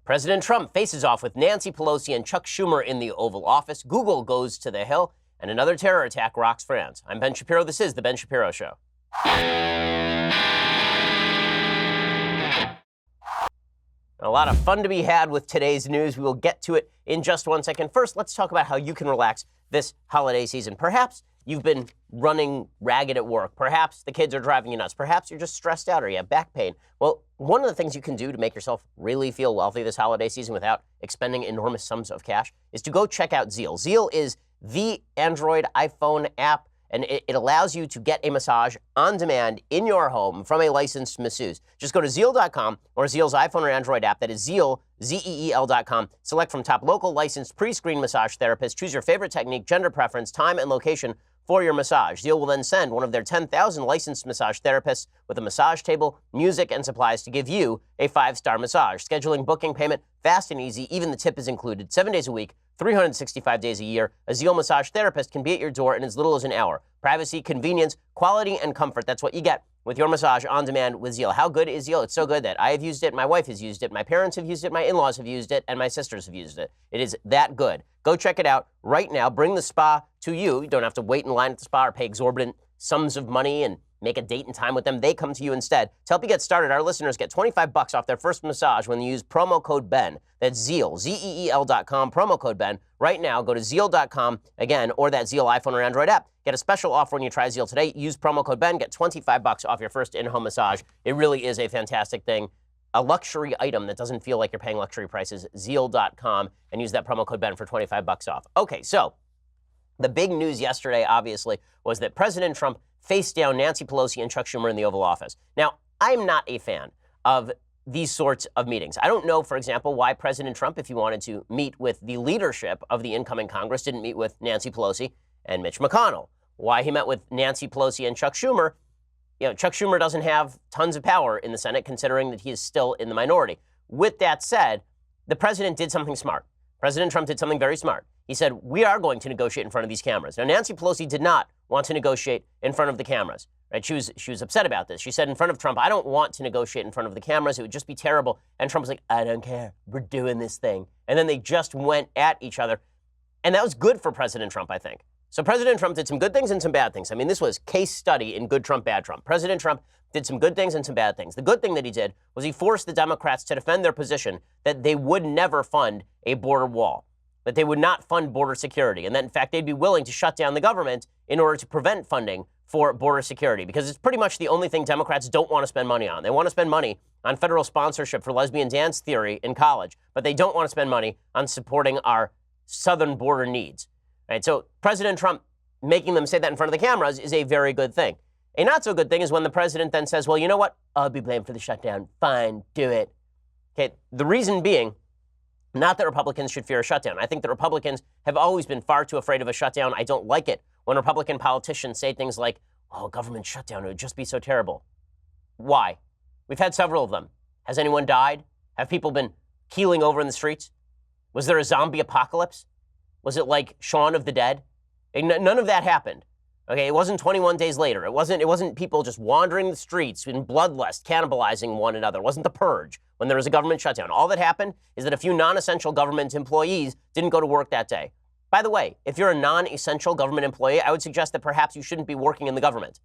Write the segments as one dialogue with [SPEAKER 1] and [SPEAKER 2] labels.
[SPEAKER 1] President Trump faces off with Nancy Pelosi and Chuck Schumer in the Oval Office. Google goes to the Hill, and another terror attack rocks France. I'm Ben Shapiro. This is The Ben Shapiro Show. A lot of fun to be had with today's news. We will get to it in just 1 second. First, let's talk about how you can relax this holiday season. Perhaps you've been running ragged at work. Perhaps the kids are driving you nuts. Perhaps you're just stressed out or you have back pain. Well, one of the things you can do to make yourself really feel wealthy this holiday season without expending enormous sums of cash is to go check out Zeal. Zeal is the Android iPhone app, and it allows you to get a massage on demand in your home from a licensed masseuse. Just go to Zeal.com or Zeal's iPhone or Android app. That is Zeal, Zeel.com. Select from top local licensed pre-screened massage therapists. Choose your favorite technique, gender preference, time, and location for your massage. Zeal will then send one of their 10,000 licensed massage therapists with a massage table, music, and supplies to give you a 5-star massage. Scheduling, booking, payment, fast and easy. Even the tip is included. 7 days a week, 365 days a year. A Zeal massage therapist can be at your door in as little as an hour. Privacy, convenience, quality, and comfort. That's what you get with your massage on demand with Zeal. How good is Zeal? It's so good that I have used it, my wife has used it, my parents have used it, my in-laws have used it, and my sisters have used it. It is that good. Go check it out right now. Bring the spa to you. You don't have to wait in line at the spa or pay exorbitant sums of money and make a date and time with them. They come to you instead. To help you get started, our listeners get $25 off their first massage when you use promo code BEN. That's Zeal, Zeel.com, promo code BEN. Right now, go to Zeal.com, again, or that Zeal iPhone or Android app. Get a special offer when you try Zeal today. Use promo code BEN. Get $25 off your first in-home massage. It really is a fantastic thing. A luxury item that doesn't feel like you're paying luxury prices. Zeal.com, and use that promo code BEN for $25 off. Okay, so the big news yesterday, obviously, was that President Trump faced down Nancy Pelosi and Chuck Schumer in the Oval Office. Now, I'm not a fan of these sorts of meetings. I don't know, for example, why President Trump, if he wanted to meet with the leadership of the incoming Congress, didn't meet with Nancy Pelosi and Mitch McConnell. Why he met with Nancy Pelosi and Chuck Schumer. You know, Chuck Schumer doesn't have tons of power in the Senate, considering that he is still in the minority. With that said, the president did something smart. President Trump did something very smart. He said, we are going to negotiate in front of these cameras. Now, Nancy Pelosi did not want to negotiate in front of the cameras. Right? She was upset about this. She said in front of Trump, I don't want to negotiate in front of the cameras. It would just be terrible. And Trump was like, I don't care. We're doing this thing. And then they just went at each other. And that was good for President Trump, I think. So President Trump did some good things and some bad things. I mean, this was case study in good Trump, bad Trump. President Trump did some good things and some bad things. The good thing that he did was he forced the Democrats to defend their position that they would never fund a border wall, that they would not fund border security, and that, in fact, they'd be willing to shut down the government in order to prevent funding for border security, because it's pretty much the only thing Democrats don't want to spend money on. They want to spend money on federal sponsorship for lesbian dance theory in college, but they don't want to spend money on supporting our southern border needs. Right? So President Trump making them say that in front of the cameras is a very good thing. A not so good thing is when the president then says, well, you know what? I'll be blamed for the shutdown. Fine, do it. Okay, the reason being, not that Republicans should fear a shutdown. I think that Republicans have always been far too afraid of a shutdown. I don't like it when Republican politicians say things like, oh, government shutdown, it would just be so terrible. Why? We've had several of them. Has anyone died? Have people been keeling over in the streets? Was there a zombie apocalypse? Was it like Shaun of the Dead? None of that happened. Okay, it wasn't 21 days later. It wasn't people just wandering the streets in bloodlust, cannibalizing one another. It wasn't the purge when there was a government shutdown. All that happened is that a few non-essential government employees didn't go to work that day. By the way, if you're a non-essential government employee, I would suggest that perhaps you shouldn't be working in the government.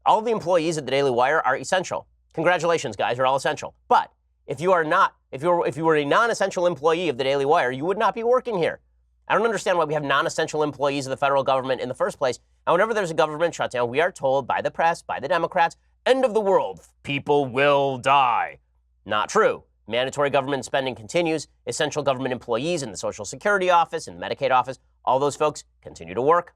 [SPEAKER 1] All of the employees at the Daily Wire are essential. Congratulations, guys, you're all essential. But if you are not, if you were a non-essential employee of the Daily Wire, you would not be working here. I don't understand why we have non-essential employees of the federal government in the first place. And whenever there's a government shutdown, we are told by the press, by the Democrats, end of the world, people will die. Not true. Mandatory government spending continues. Essential government employees in the Social Security office and Medicaid office, all those folks continue to work.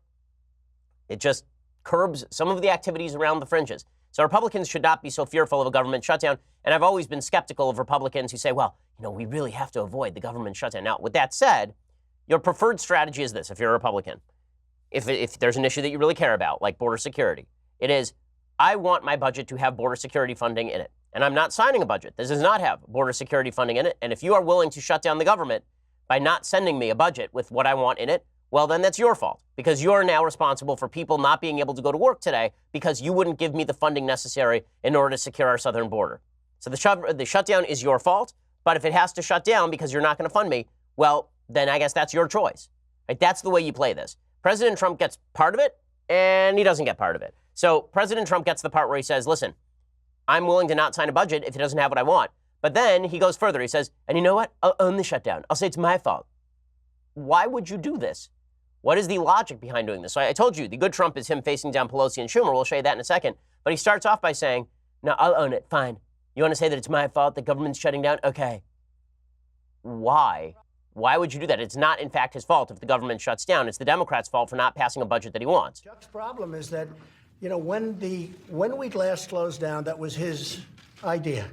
[SPEAKER 1] It just curbs some of the activities around the fringes. So Republicans should not be so fearful of a government shutdown. And I've always been skeptical of Republicans who say, well, we really have to avoid the government shutdown. Now, with that said, your preferred strategy is this, if you're a Republican. If there's an issue that you really care about, like border security, it is, I want my budget to have border security funding in it. And I'm not signing a budget. This does not have border security funding in it. And if you are willing to shut down the government by not sending me a budget with what I want in it, well, then that's your fault, because you're now responsible for people not being able to go to work today because you wouldn't give me the funding necessary in order to secure our southern border. So the shutdown is your fault, But if it has to shut down because you're not going to fund me, well, then I guess that's your choice. Right? That's the way you play this. President Trump gets part of it, and he doesn't get part of it. So President Trump gets the part where he says, listen, I'm willing to not sign a budget if it doesn't have what I want. But then he goes further. He says, and you know what? I'll own the shutdown. I'll say it's my fault. Why would you do this? What is the logic behind doing this? So I told you, the good Trump is him facing down Pelosi and Schumer. We'll show you that in a second. But he starts off by saying, no, I'll own it. Fine. You want to say that it's my fault the government's shutting down? Okay. Why? Why would you do that? It's not, in fact, his fault if the government shuts down. It's the Democrats' fault for not passing a budget that he wants.
[SPEAKER 2] Chuck's problem is that, you know, when we last closed down, that was his idea.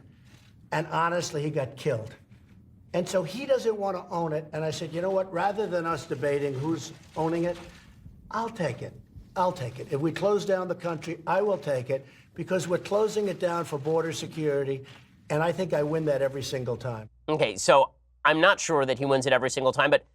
[SPEAKER 2] And honestly, he got killed. And so he doesn't want to own it. And I said, you know what? Rather than us debating who's owning it, I'll take it. I'll take it. If we close down the country, I will take it because we're closing it down for border security. And I think I win that every single time.
[SPEAKER 1] Okay, so I'm not sure that he wins it every single time, but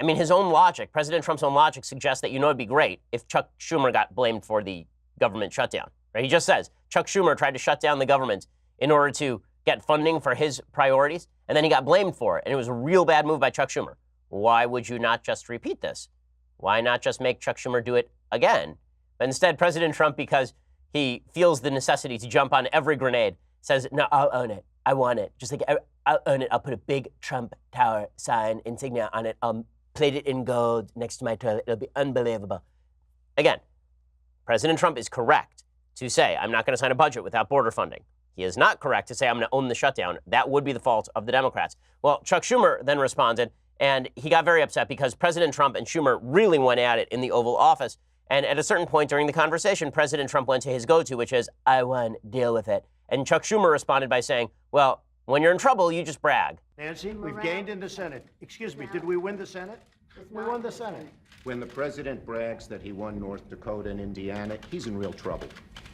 [SPEAKER 1] I mean, his own logic, President Trump's own logic suggests that, you know, it'd be great if Chuck Schumer got blamed for the government shutdown. Right? He just says Chuck Schumer tried to shut down the government in order to get funding for his priorities, and then he got blamed for it, and it was a real bad move by Chuck Schumer. Why would you not just repeat this? Why not just make Chuck Schumer do it again? But instead, President Trump, because he feels the necessity to jump on every grenade, says, no, I'll own it. I want it. Just like, I'll own it. I'll put a big Trump Tower sign insignia on it. I'll plate it in gold next to my toilet. It'll be unbelievable. Again, President Trump is correct to say, I'm not going to sign a budget without border funding. He is not correct to say, I'm going to own the shutdown. That would be the fault of the Democrats. Well, Chuck Schumer then responded, and he got very upset because President Trump and Schumer really went at it in the Oval Office. And at a certain point during the conversation, President Trump went to his go-to, which is, I won, deal with it. And Chuck Schumer responded by saying, well, when you're in trouble, you just brag.
[SPEAKER 2] Nancy, we've gained in the Senate. Excuse me, did we win the Senate? We won the Senate.
[SPEAKER 3] When the president brags that he won North Dakota and Indiana, he's in real trouble.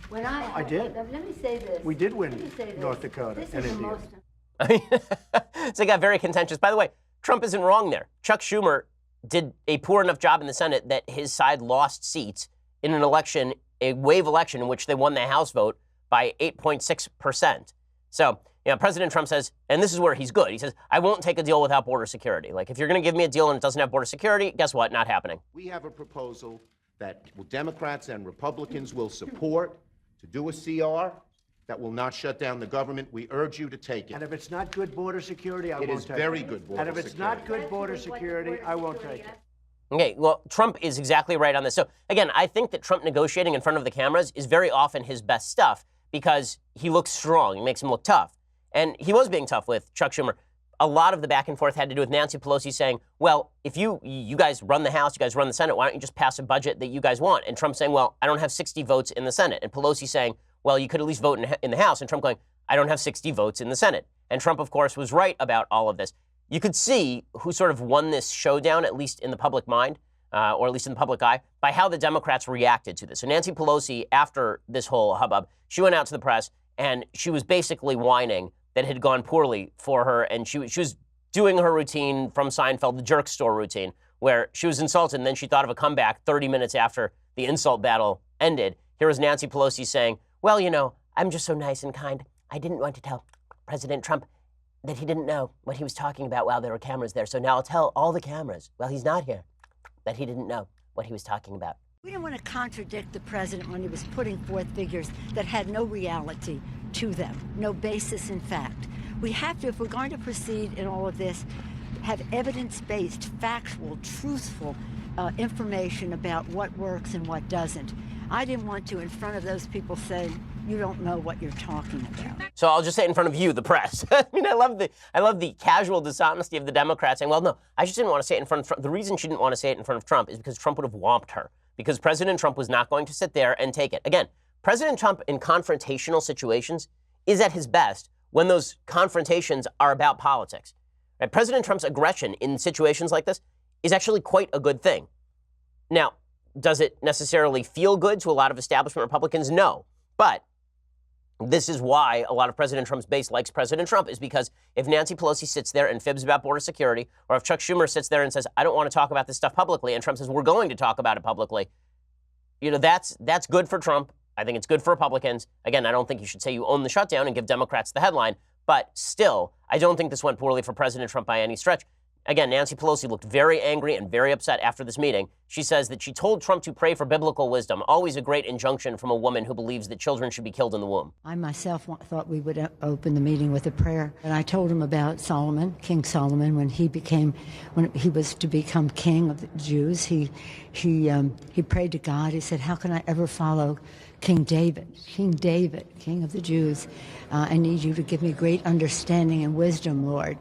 [SPEAKER 4] When I
[SPEAKER 2] did.
[SPEAKER 4] Let me say this.
[SPEAKER 2] We did win North Dakota
[SPEAKER 4] This
[SPEAKER 2] and
[SPEAKER 4] is the
[SPEAKER 2] Indiana.
[SPEAKER 4] most.
[SPEAKER 1] I mean, so it got very contentious. By the way, Trump isn't wrong there. Chuck Schumer did a poor enough job in the Senate that his side lost seats in an election, a wave election in which they won the House vote by 8.6%. So, you know, President Trump says, and this is where he's good, he says, I won't take a deal without border security. Like, if you're going to give me a deal and it doesn't have border security, guess what? Not happening.
[SPEAKER 3] We have a proposal that Democrats and Republicans will support to do a CR that will not shut down the government. We urge you to take it.
[SPEAKER 2] And if it's not good border security, I
[SPEAKER 3] It
[SPEAKER 2] won't
[SPEAKER 3] is
[SPEAKER 2] take it.
[SPEAKER 3] very good border
[SPEAKER 2] And if it's
[SPEAKER 3] security.
[SPEAKER 2] not good border security, I won't take it.
[SPEAKER 1] Okay, well, Trump is exactly right on this. So, again, I think that Trump negotiating in front of the cameras is very often his best stuff because he looks strong. He makes him look tough. And he was being tough with Chuck Schumer. A lot of the back and forth had to do with Nancy Pelosi saying, well, if you guys run the House, you guys run the Senate, why don't you just pass a budget that you guys want? And Trump saying, well, I don't have 60 votes in the Senate. And Pelosi saying, well, you could at least vote in the House. And Trump going, I don't have 60 votes in the Senate. And Trump, of course, was right about all of this. You could see who sort of won this showdown, at least in the public mind, or at least in the public eye, by how the Democrats reacted to this. So Nancy Pelosi, after this whole hubbub, she went out to the press and she was basically whining that it had gone poorly for her. And she was doing her routine from Seinfeld, the jerk store routine, where she was insulted and then she thought of a comeback 30 minutes after the insult battle ended. Here was Nancy Pelosi saying, well, you know, I'm just so nice and kind. I didn't want to tell President Trump that he didn't know what he was talking about while there were cameras there. So now I'll tell all the cameras while he's not here that he didn't know what he was talking about.
[SPEAKER 5] We didn't want to contradict the president when he was putting forth figures that had no reality to them, no basis in fact. We have to, if we're going to proceed in all of this, have evidence-based, factual, truthful information about what works and what doesn't. I didn't want to, in front of those people, say, you don't know what you're talking about.
[SPEAKER 1] So I'll just say it in front of you, the press. I mean, I love the casual dishonesty of the Democrats saying, well, no, I just didn't want to say it in front of Trump. The reason she didn't want to say it in front of Trump is because Trump would have whomped her, because President Trump was not going to sit there and take it. Again, President Trump in confrontational situations is at his best when those confrontations are about politics. Right? President Trump's aggression in situations like this is actually quite a good thing. Now, does it necessarily feel good to a lot of establishment Republicans? No. But this is why a lot of President Trump's base likes President Trump, is because if Nancy Pelosi sits there and fibs about border security, or if Chuck Schumer sits there and says, I don't want to talk about this stuff publicly, and Trump says, we're going to talk about it publicly, you know, that's good for Trump. I think it's good for Republicans. Again, I don't think you should say you own the shutdown and give Democrats the headline, But still, I don't think this went poorly for President Trump by any stretch. Again, Nancy Pelosi looked very angry and very upset after this meeting. She says that she told Trump to pray for biblical wisdom, always a great injunction from a woman who believes that children should be killed in the womb.
[SPEAKER 5] I myself thought we would open the meeting with a prayer. And I told him about Solomon, King Solomon, when he was to become king of the Jews. He prayed to God. He said, how can I ever follow King David, King of the Jews? I need you to give me great understanding and wisdom, Lord.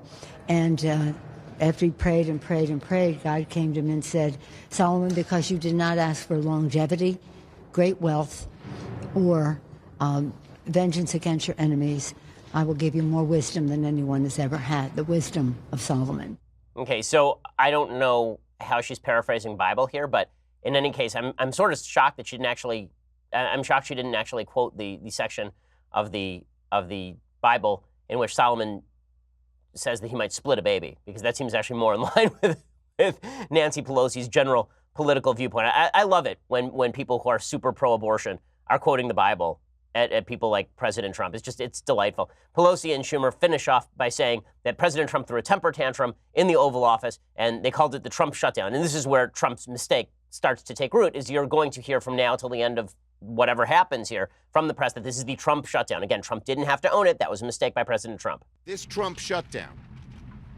[SPEAKER 5] And after he prayed and prayed and prayed, God came to him and said, Solomon, because you did not ask for longevity, great wealth, or vengeance against your enemies, I will give you more wisdom than anyone has ever had, the wisdom of Solomon.
[SPEAKER 1] Okay, so I don't know how she's paraphrasing Bible here, but in any case, I'm sort of shocked that she didn't actually, I'm shocked she didn't actually quote the section of the Bible in which Solomon says that he might split a baby, because that seems actually more in line with Nancy Pelosi's general political viewpoint. I love it when people who are super pro-abortion are quoting the Bible at people like President Trump. It's delightful. Pelosi and Schumer finish off by saying that President Trump threw a temper tantrum in the Oval Office, and they called it the Trump shutdown. And this is where Trump's mistake starts to take root, is you're going to hear from now till the end of whatever happens here from the press that this is the Trump shutdown. Again, Trump didn't have to own it. That was a mistake by President Trump.
[SPEAKER 3] This Trump shutdown,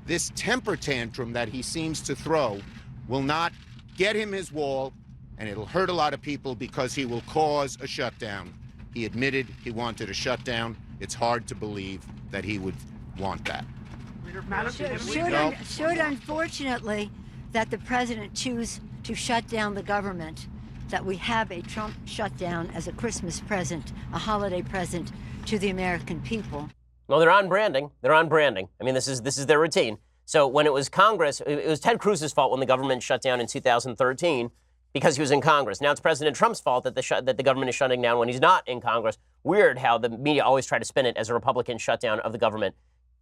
[SPEAKER 3] this temper tantrum that he seems to throw, will not get him his wall, and it'll hurt a lot of people because he will cause a shutdown. He admitted he wanted a shutdown. It's hard to believe that he would want that.
[SPEAKER 5] Should unfortunately that the president choose to shut down the government, that we have a Trump shutdown as a Christmas present, a holiday present to the American people.
[SPEAKER 1] Well, they're on branding. I mean, this is their routine. So when it was Congress, it was Ted Cruz's fault when the government shut down in 2013 because he was in Congress. Now it's President Trump's fault that the government is shutting down when he's not in Congress. Weird how the media always try to spin it as a Republican shutdown of the government,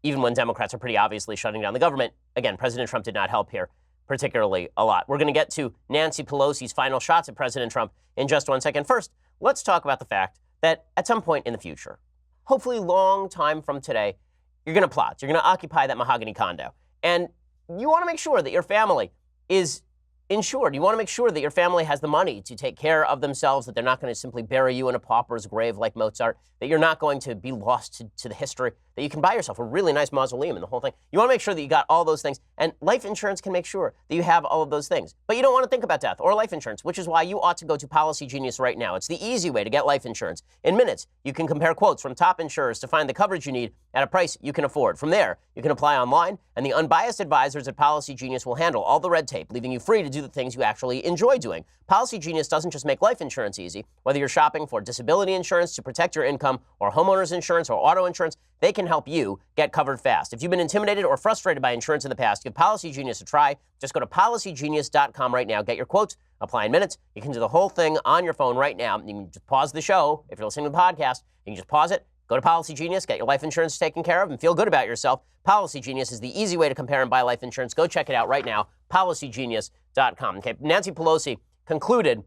[SPEAKER 1] even when Democrats are pretty obviously shutting down the government. Again, President Trump did not help here particularly a lot. We're going to get to Nancy Pelosi's final shots at President Trump in just 1 second. First, let's talk about the fact that at some point in the future, hopefully long time from today, you're going to plot. You're going to occupy that mahogany condo. And you want to make sure that your family is insured. You want to make sure that your family has the money to take care of themselves, that they're not going to simply bury you in a pauper's grave like Mozart, that you're not going to be lost to the history, that you can buy yourself a really nice mausoleum and the whole thing. You want to make sure that you got all those things. And life insurance can make sure that you have all of those things. But you don't want to think about death or life insurance, which is why you ought to go to Policy Genius right now. It's the easy way to get life insurance. In minutes, you can compare quotes from top insurers to find the coverage you need at a price you can afford. From there, you can apply online, and the unbiased advisors at Policy Genius will handle all the red tape, leaving you free to do the things you actually enjoy doing. Policy Genius doesn't just make life insurance easy. Whether you're shopping for disability insurance to protect your income, or homeowners insurance or auto insurance, they can help you get covered fast. If you've been intimidated or frustrated by insurance in the past, give Policy Genius a try. Just go to policygenius.com right now. Get your quotes, apply in minutes. You can do the whole thing on your phone right now. You can just pause the show. If you're listening to the podcast, you can just pause it, go to Policy Genius, get your life insurance taken care of, and feel good about yourself. Policy Genius is the easy way to compare and buy life insurance. Go check it out right now, policygenius.com. Okay, Nancy Pelosi concluded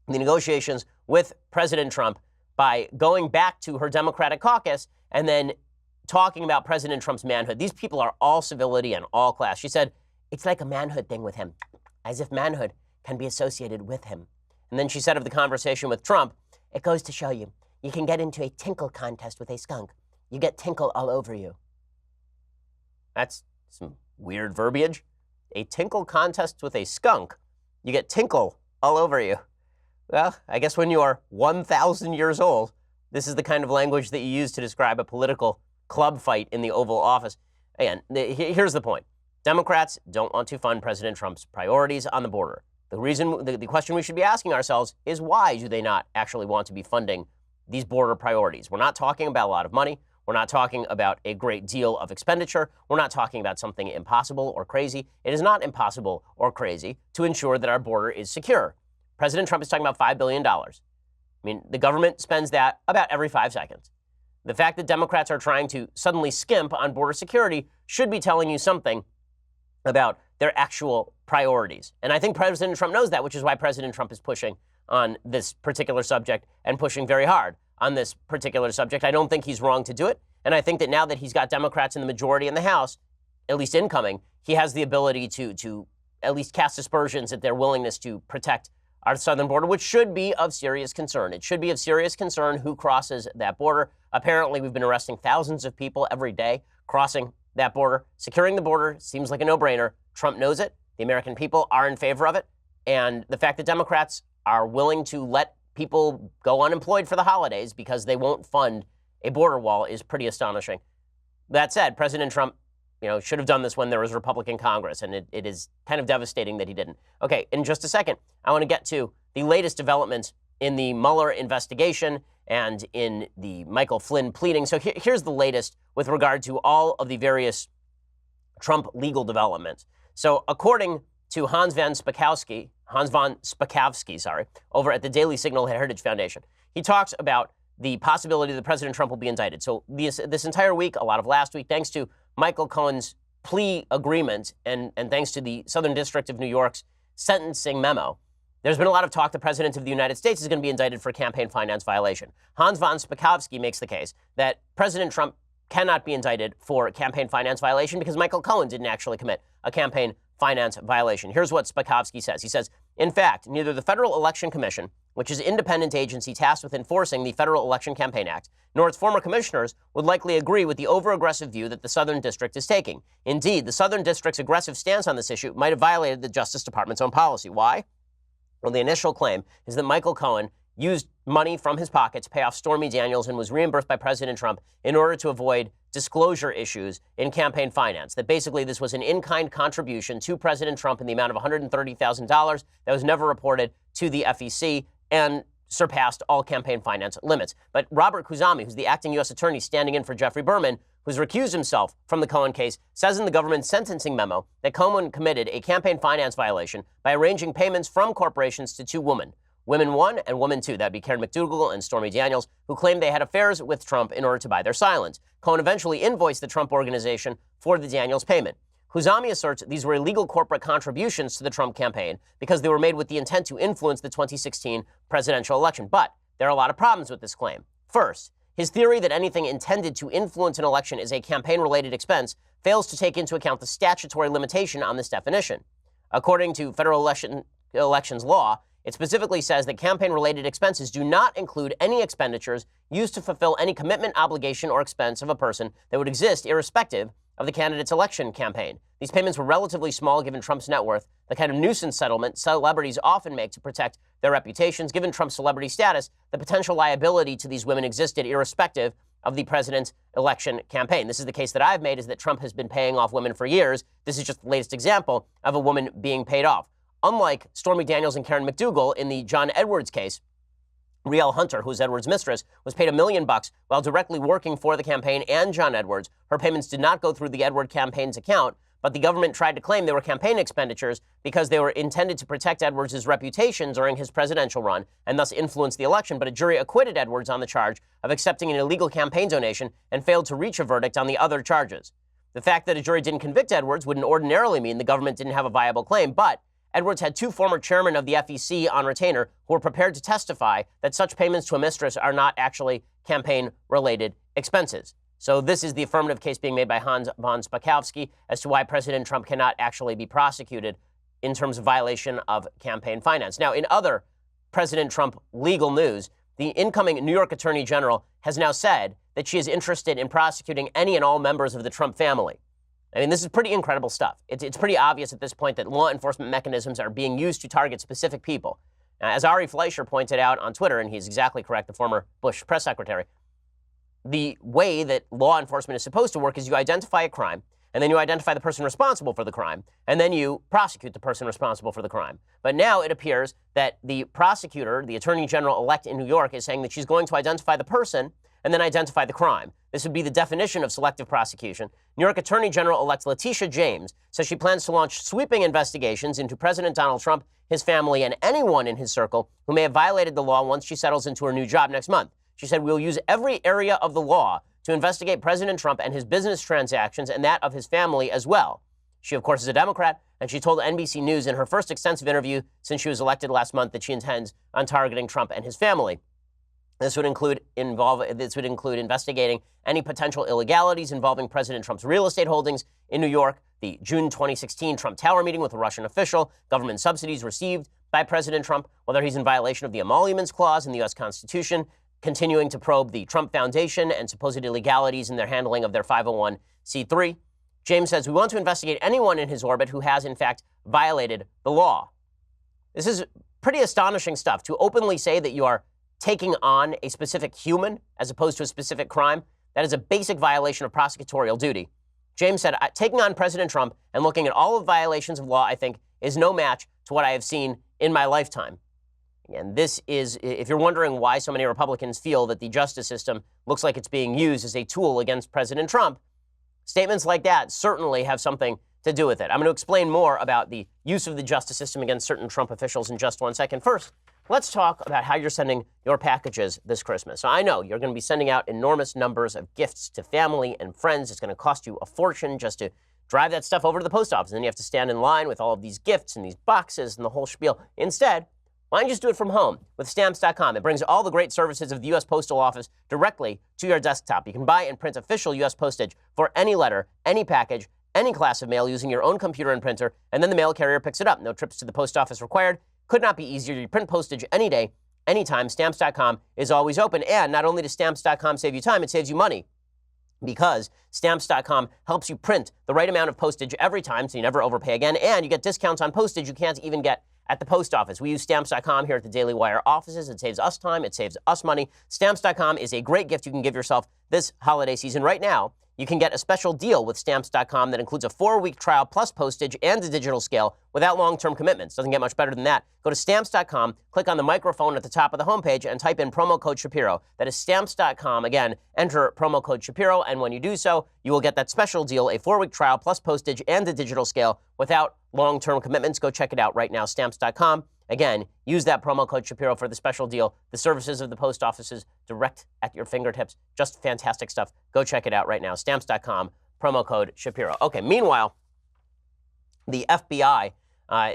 [SPEAKER 1] the negotiations with President Trump by going back to her Democratic caucus and then talking about President Trump's manhood. These people are all civility and all class. She said, it's like a manhood thing with him, as if manhood can be associated with him. And then she said of the conversation with Trump, it goes to show you, you can get into a tinkle contest with a skunk. You get tinkle all over you. That's some weird verbiage. A tinkle contest with a skunk. You get tinkle all over you. Well, I guess when you are 1,000 years old, this is the kind of language that you use to describe a political club fight in the Oval Office. Again, here's the point. Democrats don't want to fund President Trump's priorities on the border. The question we should be asking ourselves is, why do they not actually want to be funding these border priorities? We're not talking about a lot of money. We're not talking about a great deal of expenditure. We're not talking about something impossible or crazy. It is not impossible or crazy to ensure that our border is secure. President Trump is talking about $5 billion. I mean, the government spends that about every 5 seconds. The fact that Democrats are trying to suddenly skimp on border security should be telling you something about their actual priorities. And I think President Trump knows that, which is why President Trump is pushing on this particular subject and pushing very hard on this particular subject. I don't think he's wrong to do it. And I think that now that he's got Democrats in the majority in the House, at least incoming, he has the ability to at least cast aspersions at their willingness to protect our southern border, which should be of serious concern. It should be of serious concern who crosses that border. Apparently, we've been arresting thousands of people every day crossing that border. Securing the border seems like a no-brainer. Trump knows it. The American people are in favor of it. And the fact that Democrats are willing to let people go unemployed for the holidays because they won't fund a border wall is pretty astonishing. That said, President Trump, should have done this when there was Republican Congress, and it is kind of devastating that he didn't. Okay, in just a second, I want to get to the latest developments in the Muller investigation and in the Michael Flynn pleading. So here's the latest with regard to all of the various Trump legal developments. So according to Hans von Spakovsky, over at the Daily Signal Heritage Foundation, he talks about the possibility that President Trump will be indicted. So this entire week, a lot of last week, thanks to Michael Cohen's plea agreement and thanks to the Southern District of New York's sentencing memo, there's been a lot of talk the President of the United States is going to be indicted for campaign finance violation. Hans von Spakovsky makes the case that President Trump cannot be indicted for campaign finance violation because Michael Cohen didn't actually commit a campaign finance violation. Here's what Spakovsky says. He says, in fact, neither the Federal Election Commission, which is an independent agency tasked with enforcing the Federal Election Campaign Act, nor its former commissioners would likely agree with the over-aggressive view that the Southern District is taking. Indeed, the Southern District's aggressive stance on this issue might have violated the Justice Department's own policy. Why? Well, the initial claim is that Michael Cohen used money from his pocket to pay off Stormy Daniels and was reimbursed by President Trump in order to avoid disclosure issues in campaign finance. That basically this was an in-kind contribution to President Trump in the amount of $130,000 that was never reported to the FEC and surpassed all campaign finance limits. But Robert Khuzami, who's the acting U.S. attorney standing in for Jeffrey Berman, who's recused himself from the Cohen case, says in the government's sentencing memo that Cohen committed a campaign finance violation by arranging payments from corporations to two women. Women 1 and Woman 2, that'd be Karen McDougal and Stormy Daniels, who claimed they had affairs with Trump in order to buy their silence. Cohen eventually invoiced the Trump organization for the Daniels payment. Khuzami asserts these were illegal corporate contributions to the Trump campaign because they were made with the intent to influence the 2016 presidential election. But there are a lot of problems with this claim. First, his theory that anything intended to influence an election is a campaign-related expense fails to take into account the statutory limitation on this definition. According to federal elections law, it specifically says that campaign-related expenses do not include any expenditures used to fulfill any commitment, obligation, or expense of a person that would exist irrespective of the candidate's election campaign. These payments were relatively small given Trump's net worth, the kind of nuisance settlement celebrities often make to protect their reputations. Given Trump's celebrity status, the potential liability to these women existed irrespective of the president's election campaign. This is the case that I've made, is that Trump has been paying off women for years. This is just the latest example of a woman being paid off. Unlike Stormy Daniels and Karen McDougal in the John Edwards case, Rielle Hunter, who's Edwards' mistress, was paid $1 million while directly working for the campaign and John Edwards. Her payments did not go through the Edward campaign's account, but the government tried to claim they were campaign expenditures because they were intended to protect Edwards' reputation during his presidential run and thus influence the election. But a jury acquitted Edwards on the charge of accepting an illegal campaign donation and failed to reach a verdict on the other charges. The fact that a jury didn't convict Edwards wouldn't ordinarily mean the government didn't have a viable claim, but Edwards had two former chairmen of the FEC on retainer who were prepared to testify that such payments to a mistress are not actually campaign-related expenses. So this is the affirmative case being made by Hans von Spakovsky as to why President Trump cannot actually be prosecuted in terms of violation of campaign finance. Now, in other President Trump legal news, the incoming New York Attorney General has now said that she is interested in prosecuting any and all members of the Trump family. I mean, this is pretty incredible stuff. It's pretty obvious at this point that law enforcement mechanisms are being used to target specific people. As Ari Fleischer pointed out on Twitter, and he's exactly correct, the former Bush press secretary, the way that law enforcement is supposed to work is you identify a crime, and then you identify the person responsible for the crime, and then you prosecute the person responsible for the crime. But now it appears that the prosecutor, the Attorney General-elect in New York, is saying that she's going to identify the person and then identify the crime. This would be the definition of selective prosecution. New York Attorney General-elect Letitia James says she plans to launch sweeping investigations into President Donald Trump, his family, and anyone in his circle who may have violated the law once she settles into her new job next month. She said, "We'll use every area of the law to investigate President Trump and his business transactions and that of his family as well." She, of course, is a Democrat, and she told NBC News in her first extensive interview since she was elected last month that she intends on targeting Trump and his family. This would include investigating any potential illegalities involving President Trump's real estate holdings in New York, the June 2016 Trump Tower meeting with a Russian official, government subsidies received by President Trump, whether he's in violation of the Emoluments Clause in the U.S. Constitution, continuing to probe the Trump Foundation and supposed illegalities in their handling of their 501c3. James says, we want to investigate anyone in his orbit who has, in fact, violated the law. This is pretty astonishing stuff. To openly say that you are taking on a specific human as opposed to a specific crime, that is a basic violation of prosecutorial duty. James said, taking on President Trump and looking at all of violations of law, I think, is no match to what I have seen in my lifetime. And this is, if you're wondering why so many Republicans feel that the justice system looks like it's being used as a tool against President Trump, statements like that certainly have something to do with it. I'm going to explain more about the use of the justice system against certain Trump officials in just 1 second. First, let's talk about how you're sending your packages this Christmas. So I know you're going to be sending out enormous numbers of gifts to family and friends. It's going to cost you a fortune just to drive that stuff over to the post office. And then you have to stand in line with all of these gifts and these boxes and the whole spiel. Instead, why don't you just do it from home with Stamps.com? It brings all the great services of the U.S. Postal Office directly to your desktop. You can buy and print official U.S. postage for any letter, any package, any class of mail using your own computer and printer, and then the mail carrier picks it up. No trips to the post office required. Could not be easier. You print postage any day, anytime. Stamps.com is always open. And not only does Stamps.com save you time, it saves you money, because Stamps.com helps you print the right amount of postage every time, so you never overpay again, and you get discounts on postage you can't even get at the post office. We use Stamps.com here at the Daily Wire offices. It saves us time. It saves us money. Stamps.com is a great gift you can give yourself this holiday season. Right now, you can get a special deal with Stamps.com that includes a 4-week trial plus postage and a digital scale without long-term commitments. Doesn't get much better than that. Go to Stamps.com, click on the microphone at the top of the homepage, and type in promo code Shapiro. That is Stamps.com. Again, enter promo code Shapiro, and when you do so, you will get that special deal, a 4-week trial plus postage and a digital scale without long-term commitments. Go check it out right now, Stamps.com. Again, use that promo code Shapiro for the special deal. The services of the post offices direct at your fingertips. Just fantastic stuff. Go check it out right now. Stamps.com, promo code Shapiro. Okay, meanwhile, the FBI,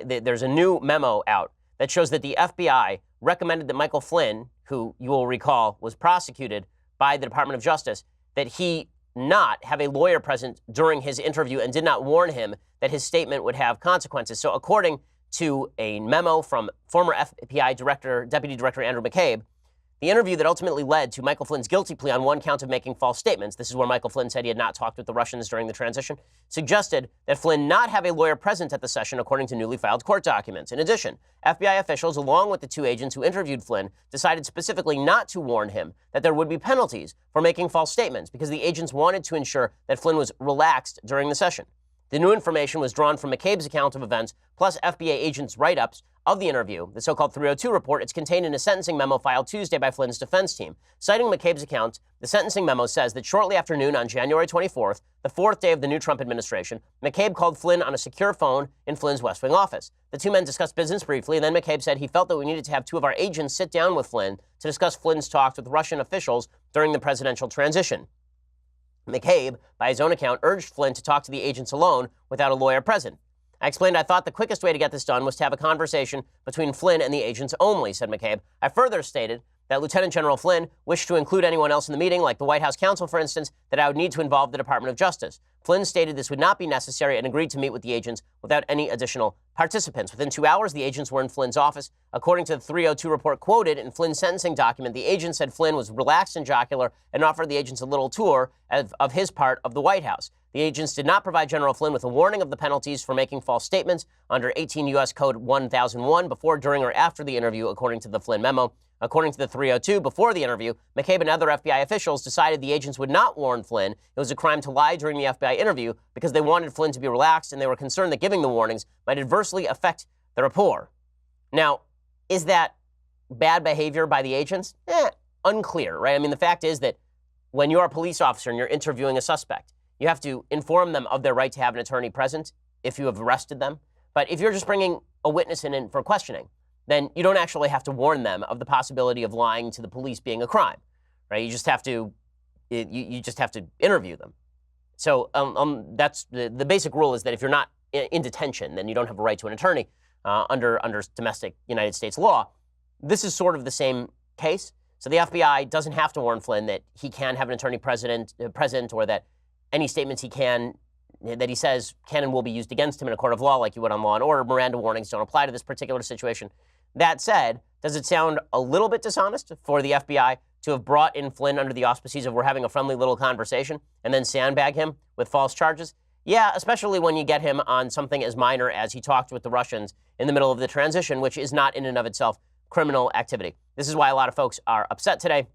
[SPEAKER 1] there's a new memo out that shows that the FBI recommended that Michael Flynn, who you will recall was prosecuted by the Department of Justice, that he not have a lawyer present during his interview and did not warn him that his statement would have consequences. So according to a memo from former FBI Deputy Director Andrew McCabe, the interview that ultimately led to Michael Flynn's guilty plea on one count of making false statements, this is where Michael Flynn said he had not talked with the Russians during the transition, suggested that Flynn not have a lawyer present at the session, according to newly filed court documents. In addition, FBI officials, along with the 2 agents who interviewed Flynn, decided specifically not to warn him that there would be penalties for making false statements because the agents wanted to ensure that Flynn was relaxed during the session. The new information was drawn from McCabe's account of events, plus FBI agents' write-ups of the interview, the so-called 302 report. It's contained in a sentencing memo filed Tuesday by Flynn's defense team. Citing McCabe's account, the sentencing memo says that shortly after noon on January 24th, the 4th day of the new Trump administration, McCabe called Flynn on a secure phone in Flynn's West Wing office. The 2 men discussed business briefly, and then McCabe said he felt that we needed to have 2 of our agents sit down with Flynn to discuss Flynn's talks with Russian officials during the presidential transition. McCabe, by his own account, urged Flynn to talk to the agents alone without a lawyer present. I explained I thought the quickest way to get this done was to have a conversation between Flynn and the agents only, said McCabe. I further stated that Lieutenant General Flynn wished to include anyone else in the meeting, like the White House counsel, for instance, that I would need to involve the Department of Justice. Flynn stated this would not be necessary and agreed to meet with the agents without any additional participants. Within 2 hours, the agents were in Flynn's office. According to the 302 report quoted in Flynn's sentencing document, the agent said Flynn was relaxed and jocular and offered the agents a little tour of his part of the White House. The agents did not provide General Flynn with a warning of the penalties for making false statements under 18 U.S. Code 1001 before, during, or after the interview, according to the Flynn memo. According to the 302, before the interview, McCabe and other FBI officials decided the agents would not warn Flynn. It was a crime to lie during the FBI interview because they wanted Flynn to be relaxed and they were concerned that giving the warnings might adversely affect the rapport. Now, is that bad behavior by the agents? Unclear, right? I mean, the fact is that when you're a police officer and you're interviewing a suspect, you have to inform them of their right to have an attorney present if you have arrested them. But if you're just bringing a witness in for questioning, then you don't actually have to warn them of the possibility of lying to the police being a crime, right? You just have to, you just have to interview them. So that's the basic rule is that if you're not in detention, then you don't have a right to an attorney under domestic United States law. This is sort of the same case. So the FBI doesn't have to warn Flynn that he can have an attorney present, or that any statements that he says can and will be used against him in a court of law, like you would on Law and Order. Miranda warnings don't apply to this particular situation. That said, does it sound a little bit dishonest for the FBI to have brought in Flynn under the auspices of we're having a friendly little conversation and then sandbag him with false charges? Yeah, especially when you get him on something as minor as he talked with the Russians in the middle of the transition, which is not in and of itself criminal activity. This is why a lot of folks are upset today.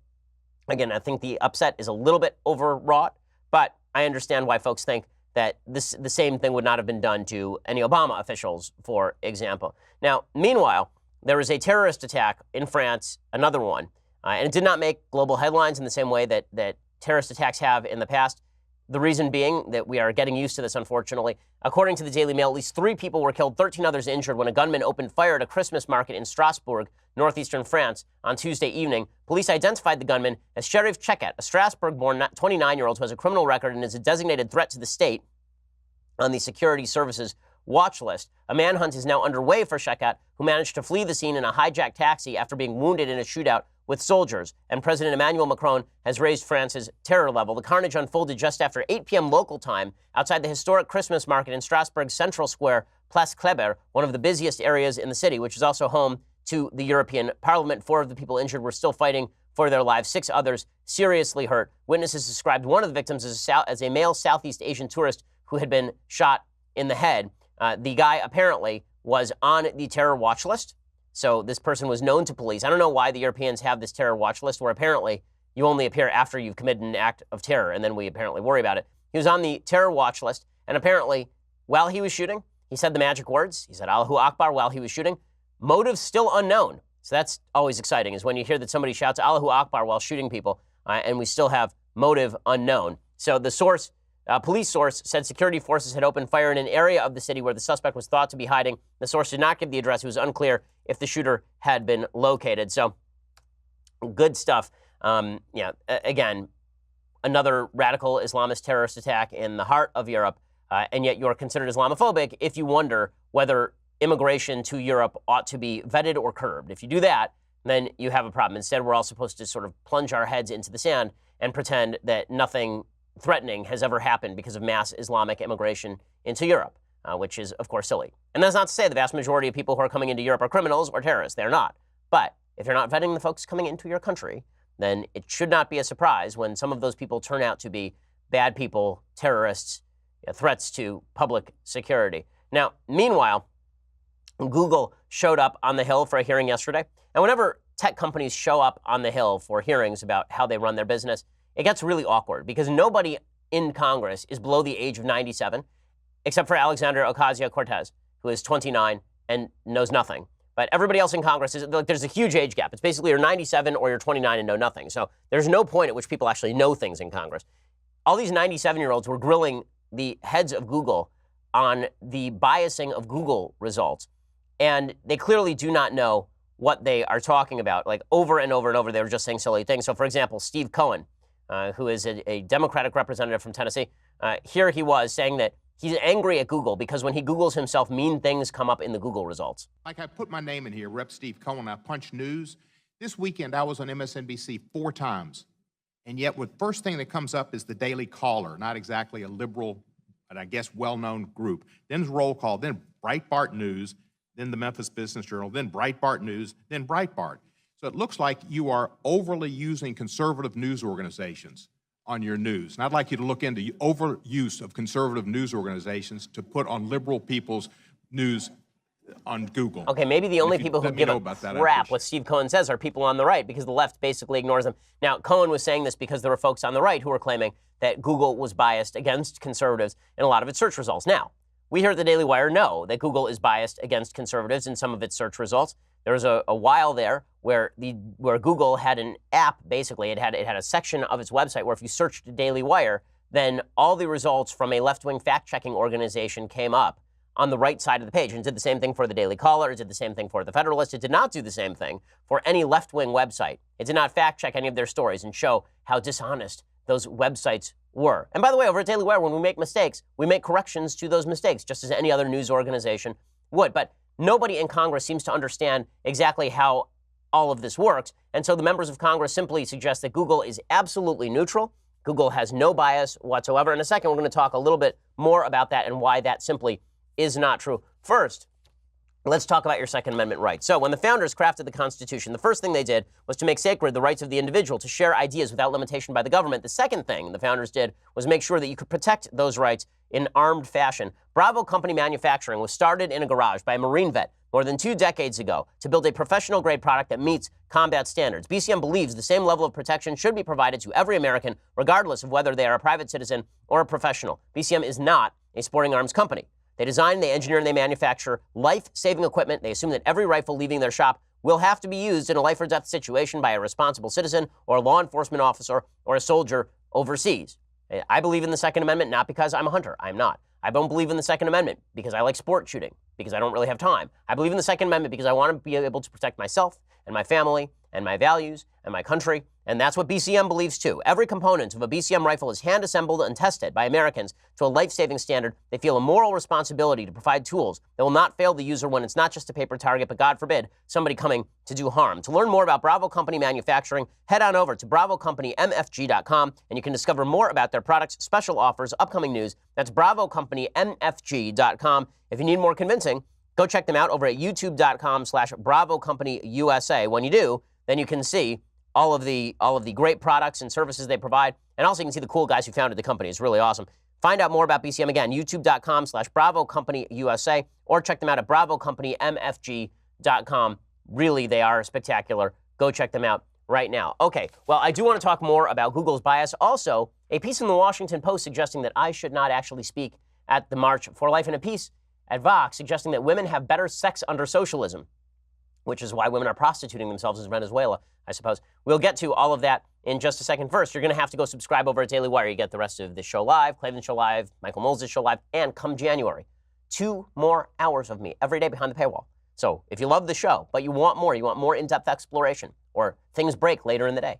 [SPEAKER 1] Again, I think the upset is a little bit overwrought, but I understand why folks think that the same thing would not have been done to any Obama officials, for example. Now, meanwhile, there was a terrorist attack in France, another one, and it did not make global headlines in the same way that terrorist attacks have in the past. The reason being that we are getting used to this, unfortunately. According to the Daily Mail, at least 3 people were killed, 13 others injured when a gunman opened fire at a Christmas market in Strasbourg, northeastern France, on Tuesday evening. Police identified the gunman as Sheriff Chekat, a Strasbourg-born 29-year-old who has a criminal record and is a designated threat to the state on the Security Services watch list. A manhunt is now underway for Chekat, who managed to flee the scene in a hijacked taxi after being wounded in a shootout with soldiers. And President Emmanuel Macron has raised France's terror level. The carnage unfolded just after 8 p.m. local time outside the historic Christmas market in Strasbourg's central square, Place Kléber, one of the busiest areas in the city, which is also home to the European Parliament. 4 of the people injured were still fighting for their lives. 6 others seriously hurt. Witnesses described one of the victims as a male Southeast Asian tourist who had been shot in the head. The guy apparently was on the terror watch list. So this person was known to police. I don't know why the Europeans have this terror watch list where apparently you only appear after you've committed an act of terror, and then we apparently worry about it. He was on the terror watch list, and apparently while he was shooting, he said the magic words. He said Allahu Akbar while he was shooting. Motive still unknown. So that's always exciting, is when you hear that somebody shouts Allahu Akbar while shooting people, and we still have motive unknown. So the source, police source, said security forces had opened fire in an area of the city where the suspect was thought to be hiding. The source did not give the address. It was unclear if the shooter had been located. So good stuff. Again, another radical Islamist terrorist attack in the heart of Europe, and yet you're considered Islamophobic if you wonder whether immigration to Europe ought to be vetted or curbed. If you do that, then you have a problem. Instead, we're all supposed to sort of plunge our heads into the sand and pretend that nothing threatening has ever happened because of mass Islamic immigration into Europe, which is, of course, silly. And that's not to say the vast majority of people who are coming into Europe are criminals or terrorists. They're not. But if you're not vetting the folks coming into your country, then it should not be a surprise when some of those people turn out to be bad people, terrorists, threats to public security. Now, meanwhile, Google showed up on the Hill for a hearing yesterday. And whenever tech companies show up on the Hill for hearings about how they run their business, it gets really awkward because nobody in Congress is below the age of 97, except for Alexandria Ocasio-Cortez, who is 29 and knows nothing. But everybody else in Congress, there's a huge age gap. It's basically you're 97 or you're 29 and know nothing. So there's no point at which people actually know things in Congress. All these 97-year-olds were grilling the heads of Google on the biasing of Google results. And they clearly do not know what they are talking about. Like over and over and over, they were just saying silly things. So, for example, Steve Cohen, who is a Democratic representative from Tennessee, here he was saying that he's angry at Google because when he Googles himself, mean things come up in the Google results.
[SPEAKER 4] Like I put my name in here, Rep. Steve Cohen, I punch news. This weekend, I was on MSNBC 4 times. And yet, the first thing that comes up is the Daily Caller, not exactly a liberal, but I guess well-known group. Then Roll Call, then Breitbart News, then the Memphis Business Journal, then Breitbart News, then Breitbart. So it looks like you are overly using conservative news organizations on your news. And I'd like you to look into overuse of conservative news organizations to put on liberal people's news on Google.
[SPEAKER 1] Okay, maybe the only people who give a crap what Steve Cohen says are people on the right because the left basically ignores them. Now, Cohen was saying this because there were folks on the right who were claiming that Google was biased against conservatives in a lot of its search results. Now, we here at the Daily Wire know that Google is biased against conservatives in some of its search results. There was a while there where Google had an app, basically. It had a section of its website where if you searched Daily Wire, then all the results from a left-wing fact-checking organization came up on the right side of the page. And it did the same thing for the Daily Caller. It did the same thing for the Federalist. It did not do the same thing for any left-wing website. It did not fact-check any of their stories and show how dishonest those websites were. And by the way, over at Daily Wire, when we make mistakes, we make corrections to those mistakes, just as any other news organization would. But nobody in Congress seems to understand exactly how all of this works. And so the members of Congress simply suggest that Google is absolutely neutral. Google has no bias whatsoever. In a second, we're going to talk a little bit more about that and why that simply is not true. First, let's talk about your Second Amendment rights. So when the founders crafted the Constitution, the first thing they did was to make sacred the rights of the individual to share ideas without limitation by the government. The second thing the founders did was make sure that you could protect those rights in armed fashion. Bravo Company Manufacturing was started in a garage by a Marine vet more than 2 decades ago to build a professional-grade product that meets combat standards. BCM believes the same level of protection should be provided to every American, regardless of whether they are a private citizen or a professional. BCM is not a sporting arms company. They design, they engineer, and they manufacture life-saving equipment. They assume that every rifle leaving their shop will have to be used in a life-or-death situation by a responsible citizen or a law enforcement officer or a soldier overseas. I believe in the Second Amendment not because I'm a hunter. I'm not. I don't believe in the Second Amendment because I like sport shooting, because I don't really have time. I believe in the Second Amendment because I want to be able to protect myself and my family and my values and my country. And that's what BCM believes too. Every component of a BCM rifle is hand-assembled and tested by Americans to a life-saving standard. They feel a moral responsibility to provide tools that will not fail the user when it's not just a paper target, but God forbid, somebody coming to do harm. To learn more about Bravo Company Manufacturing, head on over to BravoCompanyMFG.com, and you can discover more about their products, special offers, upcoming news. That's BravoCompanyMFG.com. If you need more convincing, go check them out over at YouTube.com/BravoCompanyUSA. When you do, then you can see all of the great products and services they provide. And also you can see the cool guys who founded the company. It's really awesome. Find out more about BCM again, youtube.com/BravoCompanyUSA, or check them out at BravoCompanyMFG.com. Really, they are spectacular. Go check them out right now. Okay, well, I do want to talk more about Google's bias. Also, a piece in the Washington Post suggesting that I should not actually speak at the March for Life, and a piece at Vox suggesting that women have better sex under socialism, which is why women are prostituting themselves in Venezuela, I suppose. We'll get to all of that in just a second. First, you're going to have to go subscribe over at Daily Wire. You get the rest of this show live, Cleveland Show live, Michael Knowles' show live, and come January, 2 more hours of me every day behind the paywall. So if you love the show, but you want more in-depth exploration, or things break later in the day,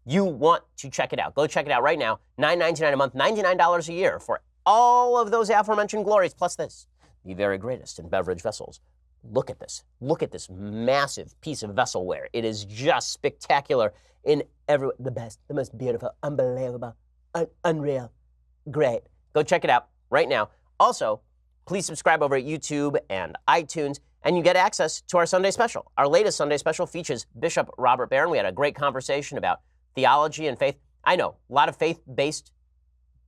[SPEAKER 1] you want to check it out. Go check it out right now. $9.99 a month, $99 a year for all of those aforementioned glories, plus this, the very greatest in beverage vessels. Look at this. Look at this massive piece of vesselware. It is just spectacular in the best, the most beautiful, unbelievable, unreal, great. Go check it out right now. Also, please subscribe over at YouTube and iTunes, and you get access to our Sunday special. Our latest Sunday special features Bishop Robert Barron. We had a great conversation about theology and faith. I know, a lot of faith-based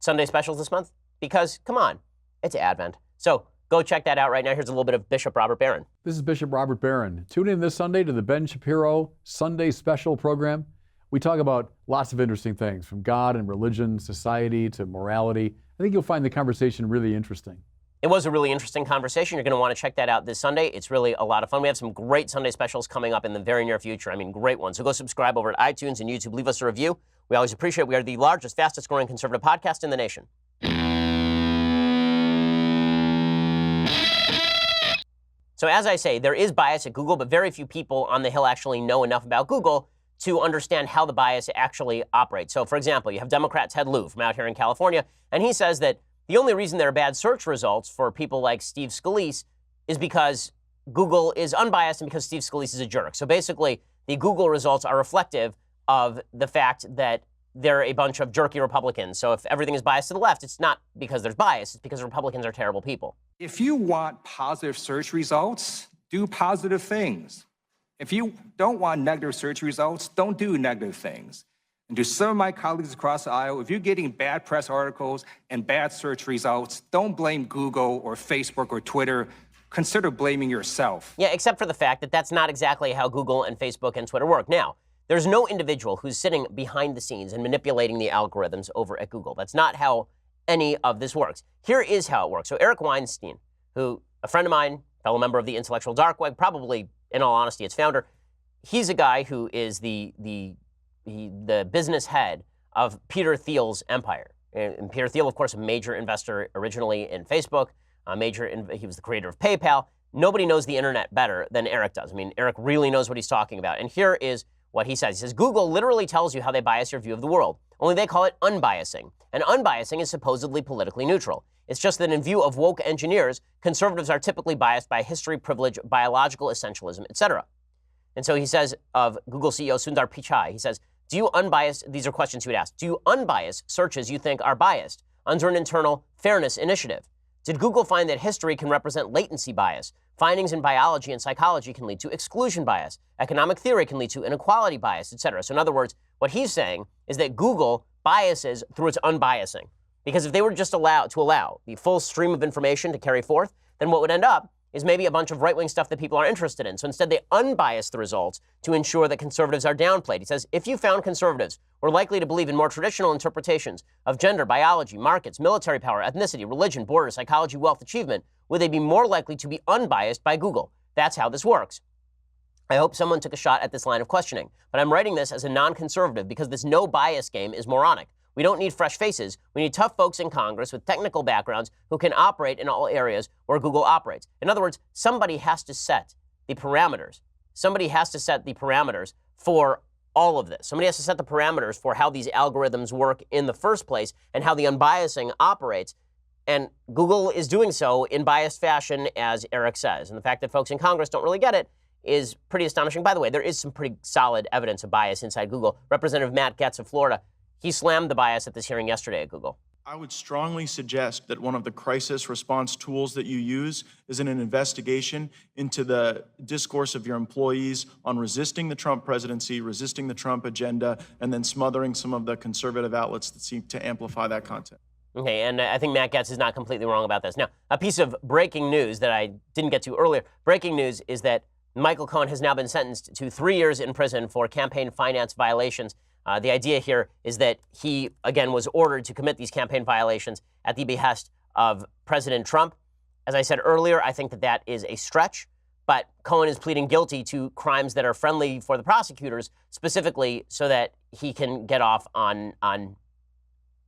[SPEAKER 1] Sunday specials this month because, come on, it's Advent. So go check that out right now. Here's a little bit of Bishop Robert Barron.
[SPEAKER 6] This is Bishop Robert Barron. Tune in this Sunday to the Ben Shapiro Sunday Special program. We talk about lots of interesting things, from God and religion, society to morality. I think you'll find the conversation really interesting.
[SPEAKER 1] It was a really interesting conversation. You're going to want to check that out this Sunday. It's really a lot of fun. We have some great Sunday specials coming up in the very near future. I mean, great ones. So go subscribe over at iTunes and YouTube. Leave us a review. We always appreciate it. We are the largest, fastest growing conservative podcast in the nation. So as I say, there is bias at Google, but very few people on the Hill actually know enough about Google to understand how the bias actually operates. So for example, you have Democrat Ted Lieu from out here in California, and he says that the only reason there are bad search results for people like Steve Scalise is because Google is unbiased and because Steve Scalise is a jerk. So basically, the Google results are reflective of the fact that they're a bunch of jerky Republicans. So if everything is biased to the left, it's not because there's bias, it's because Republicans are terrible people.
[SPEAKER 7] If you want positive search results, do positive things. If you don't want negative search results, don't do negative things. And to some of my colleagues across the aisle, if you're getting bad press articles and bad search results, don't blame Google or Facebook or Twitter. Consider blaming yourself.
[SPEAKER 1] Yeah, except for the fact that that's not exactly how Google and Facebook and Twitter work. Now, there's no individual who's sitting behind the scenes and manipulating the algorithms over at Google. That's not how any of this works. Here is how it works. So Eric Weinstein, who, a friend of mine, fellow member of the intellectual dark web, probably, in all honesty, its founder, he's a guy who is the business head of Peter Thiel's empire. And Peter Thiel, of course, a major investor originally in Facebook, he was the creator of PayPal. Nobody knows the internet better than Eric does. I mean, Eric really knows what he's talking about. And here is what he says. He says, Google literally tells you how they bias your view of the world, only they call it unbiasing. And unbiasing is supposedly politically neutral. It's just that in view of woke engineers, conservatives are typically biased by history, privilege, biological essentialism, etc. And so he says of Google CEO Sundar Pichai, he says, do you unbiased, these are questions he would ask, do you unbiased searches you think are biased under an internal fairness initiative? Did Google find that history can represent latency bias? Findings in biology and psychology can lead to exclusion bias. Economic theory can lead to inequality bias, etc. So in other words, what he's saying is that Google biases through its unbiasing. Because if they were just allowed to allow the full stream of information to carry forth, then what would end up is maybe a bunch of right-wing stuff that people are interested in. So instead, they unbias the results to ensure that conservatives are downplayed. He says, if you found conservatives were likely to believe in more traditional interpretations of gender, biology, markets, military power, ethnicity, religion, borders, psychology, wealth, achievement, would they be more likely to be unbiased by Google? That's how this works. I hope someone took a shot at this line of questioning, but I'm writing this as a non-conservative because this no bias game is moronic. We don't need fresh faces. We need tough folks in Congress with technical backgrounds who can operate in all areas where Google operates. In other words, somebody has to set the parameters. Somebody has to set the parameters for all of this. Somebody has to set the parameters for how these algorithms work in the first place and how the unbiasing operates. And Google is doing so in biased fashion, as Eric says. And the fact that folks in Congress don't really get it is pretty astonishing. By the way, there is some pretty solid evidence of bias inside Google. Representative Matt Gaetz of Florida, he slammed the bias at this hearing yesterday at Google.
[SPEAKER 8] I would strongly suggest that one of the crisis response tools that you use is in an investigation into the discourse of your employees on resisting the Trump presidency, resisting the Trump agenda, and then smothering some of the conservative outlets that seek to amplify that content.
[SPEAKER 1] Okay, and I think Matt Gaetz is not completely wrong about this. Now, a piece of breaking news that I didn't get to earlier. Breaking news is that Michael Cohen has now been sentenced to 3 years in prison for campaign finance violations. The idea here is that he, again, was ordered to commit these campaign violations at the behest of President Trump. As I said earlier, I think that that is a stretch, but Cohen is pleading guilty to crimes that are friendly for the prosecutors, specifically so that he can get off on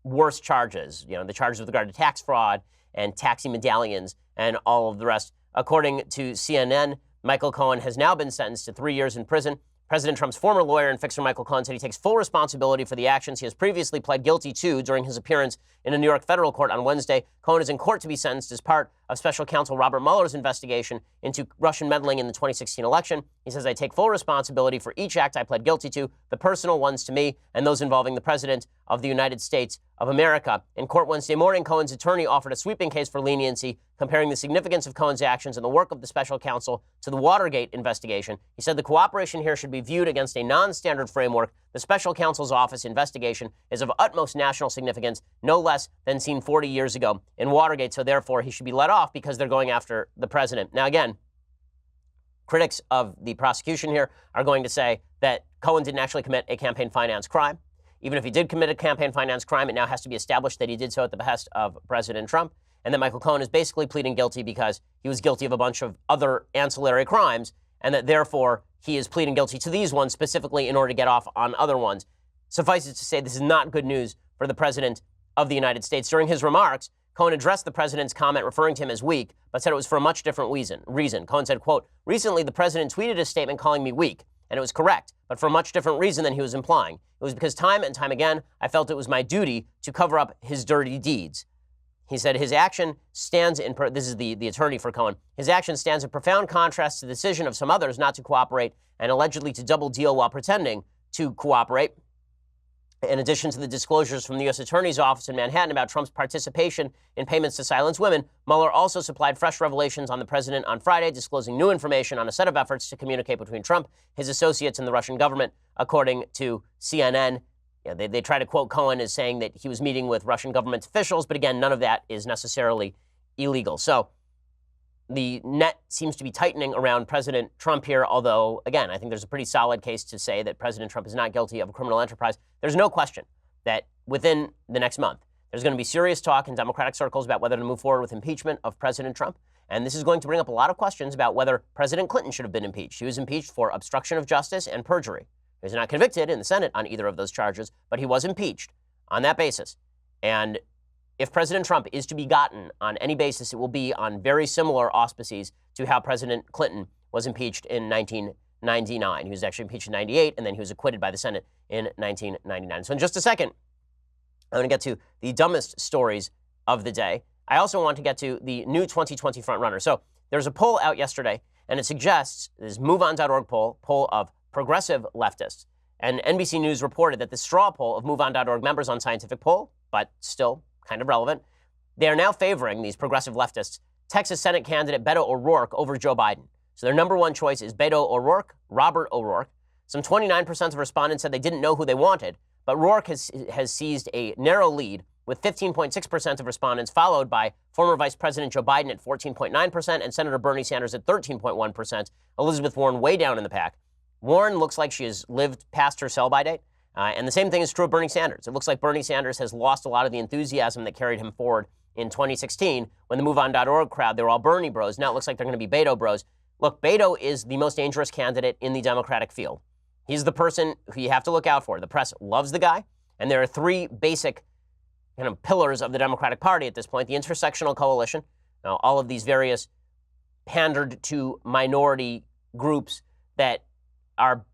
[SPEAKER 1] worse charges, the charges with regard to tax fraud and taxi medallions and all of the rest. According to CNN, Michael Cohen has now been sentenced to 3 years in prison. President Trump's former lawyer and fixer Michael Cohen said he takes full responsibility for the actions he has previously pled guilty to during his appearance in a New York federal court on Wednesday. Cohen is in court to be sentenced as part of special counsel Robert Mueller's investigation into Russian meddling in the 2016 election. He says, I take full responsibility for each act I pled guilty to, the personal ones to me, and those involving the President of the United States of America. In court Wednesday morning, Cohen's attorney offered a sweeping case for leniency, comparing the significance of Cohen's actions and the work of the special counsel to the Watergate investigation. He said the cooperation here should be viewed against a non-standard framework. The special counsel's office investigation is of utmost national significance, no less than seen 40 years ago in Watergate, so therefore he should be let off because they're going after the president. Now again, critics of the prosecution here are going to say that Cohen didn't actually commit a campaign finance crime. Even if he did commit a campaign finance crime, it now has to be established that he did so at the behest of President Trump, and that Michael Cohen is basically pleading guilty because he was guilty of a bunch of other ancillary crimes, and that therefore he is pleading guilty to these ones specifically in order to get off on other ones. Suffice it to say, this is not good news for the President of the United States. During his remarks, Cohen addressed the president's comment referring to him as weak, but said it was for a much different reason. Cohen said, quote, recently the president tweeted a statement calling me weak, and it was correct, but for a much different reason than he was implying. It was because time and time again, I felt it was my duty to cover up his dirty deeds. He said his action stands in, this is the attorney for Cohen, his action stands in profound contrast to the decision of some others not to cooperate and allegedly to double deal while pretending to cooperate. In addition to the disclosures from the U.S. Attorney's Office in Manhattan about Trump's participation in payments to silence women, Mueller also supplied fresh revelations on the president on Friday, disclosing new information on a set of efforts to communicate between Trump, his associates, and the Russian government, according to CNN. They try to quote Cohen as saying that he was meeting with Russian government officials, but again, none of that is necessarily illegal. So the net seems to be tightening around President Trump here, although, again, I think there's a pretty solid case to say that President Trump is not guilty of a criminal enterprise. There's no question that within the next month, there's going to be serious talk in Democratic circles about whether to move forward with impeachment of President Trump. And this is going to bring up a lot of questions about whether President Clinton should have been impeached. He was impeached for obstruction of justice and perjury. He was not convicted in the Senate on either of those charges, but he was impeached on that basis. And if President Trump is to be gotten on any basis, it will be on very similar auspices to how President Clinton was impeached in 1999. He was actually impeached in 98, and then he was acquitted by the Senate in 1999. So in just a second, I'm going to get to the dumbest stories of the day. I also want to get to the new 2020 frontrunner. So there's a poll out yesterday, and it suggests this MoveOn.org poll of progressive leftists. And NBC News reported that the straw poll of MoveOn.org members on Scientific Poll, but still kind of relevant, they are now favoring, these progressive leftists, Texas Senate candidate Beto O'Rourke over Joe Biden. So their number one choice is Beto O'Rourke, Robert O'Rourke. Some 29% of respondents said they didn't know who they wanted, but O'Rourke has seized a narrow lead with 15.6% of respondents, followed by former Vice President Joe Biden at 14.9% and Senator Bernie Sanders at 13.1%. Elizabeth Warren way down in the pack. Warren looks like she has lived past her sell-by date. And the same thing is true of Bernie Sanders. It looks like Bernie Sanders has lost a lot of the enthusiasm that carried him forward in 2016 when the MoveOn.org crowd, they were all Bernie bros. Now it looks like they're going to be Beto bros. Look, Beto is the most dangerous candidate in the Democratic field. He's the person who you have to look out for. The press loves the guy, and there are three basic pillars of the Democratic Party at this point. The intersectional coalition, all of these various pandered to minority groups that are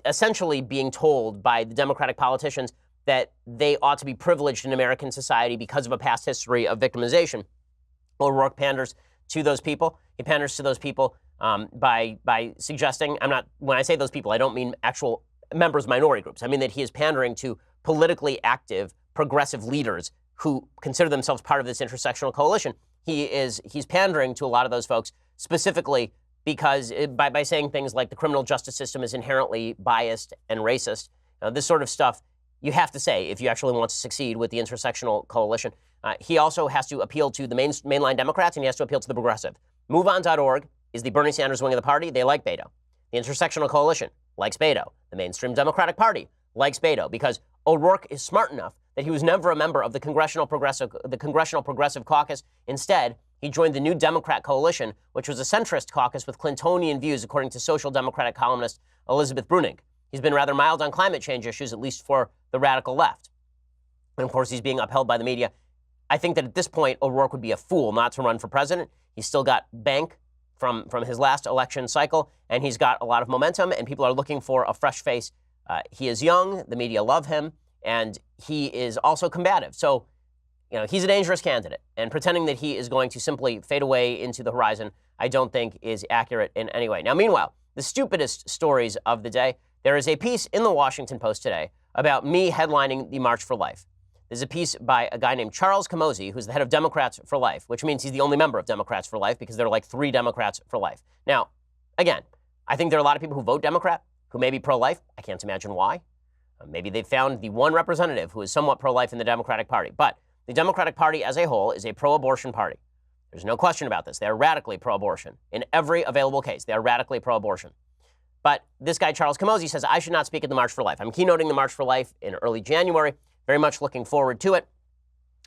[SPEAKER 1] essentially being told by the Democratic politicians that they ought to be privileged in American society because of a past history of victimization. O'Rourke panders to those people. He panders to those people by suggesting, when I say those people, I don't mean actual members of minority groups. I mean that he is pandering to politically active progressive leaders who consider themselves part of this intersectional coalition. He's pandering to a lot of those folks specifically because by saying things like the criminal justice system is inherently biased and racist. This sort of stuff you have to say if you actually want to succeed with the intersectional coalition. He also has to appeal to the mainline Democrats, and he has to appeal to the progressive. MoveOn.org is the Bernie Sanders wing of the party. They like Beto. The intersectional coalition likes Beto. The mainstream Democratic Party likes Beto because O'Rourke is smart enough that he was never a member of the Congressional Progressive Caucus. Instead, he joined the New Democrat Coalition, which was a centrist caucus with Clintonian views, according to Social Democratic columnist Elizabeth Bruning. He's been rather mild on climate change issues, at least for the radical left. And of course, he's being upheld by the media. I think that at this point, O'Rourke would be a fool not to run for president. He's still got bank from his last election cycle, and he's got a lot of momentum, and people are looking for a fresh face. He is young, the media love him, and he is also combative. So, he's a dangerous candidate, and pretending that he is going to simply fade away into the horizon, I don't think is accurate in any way. Now, meanwhile, the stupidest stories of the day, there is a piece in the Washington Post today about me headlining the March for Life. There's a piece by a guy named Charles Camozzi, who's the head of Democrats for Life, which means he's the only member of Democrats for Life because there are like 3 Democrats for Life. Now, again, I think there are a lot of people who vote Democrat who may be pro-life. I can't imagine why. Maybe they found the one representative who is somewhat pro-life in the Democratic Party. But the Democratic Party as a whole is a pro-abortion party. There's no question about this. They are radically pro-abortion. In every available case, they are radically pro-abortion. But this guy, Charles Camozzi, says I should not speak at the March for Life. I'm keynoting the March for Life in early January. Very much looking forward to it.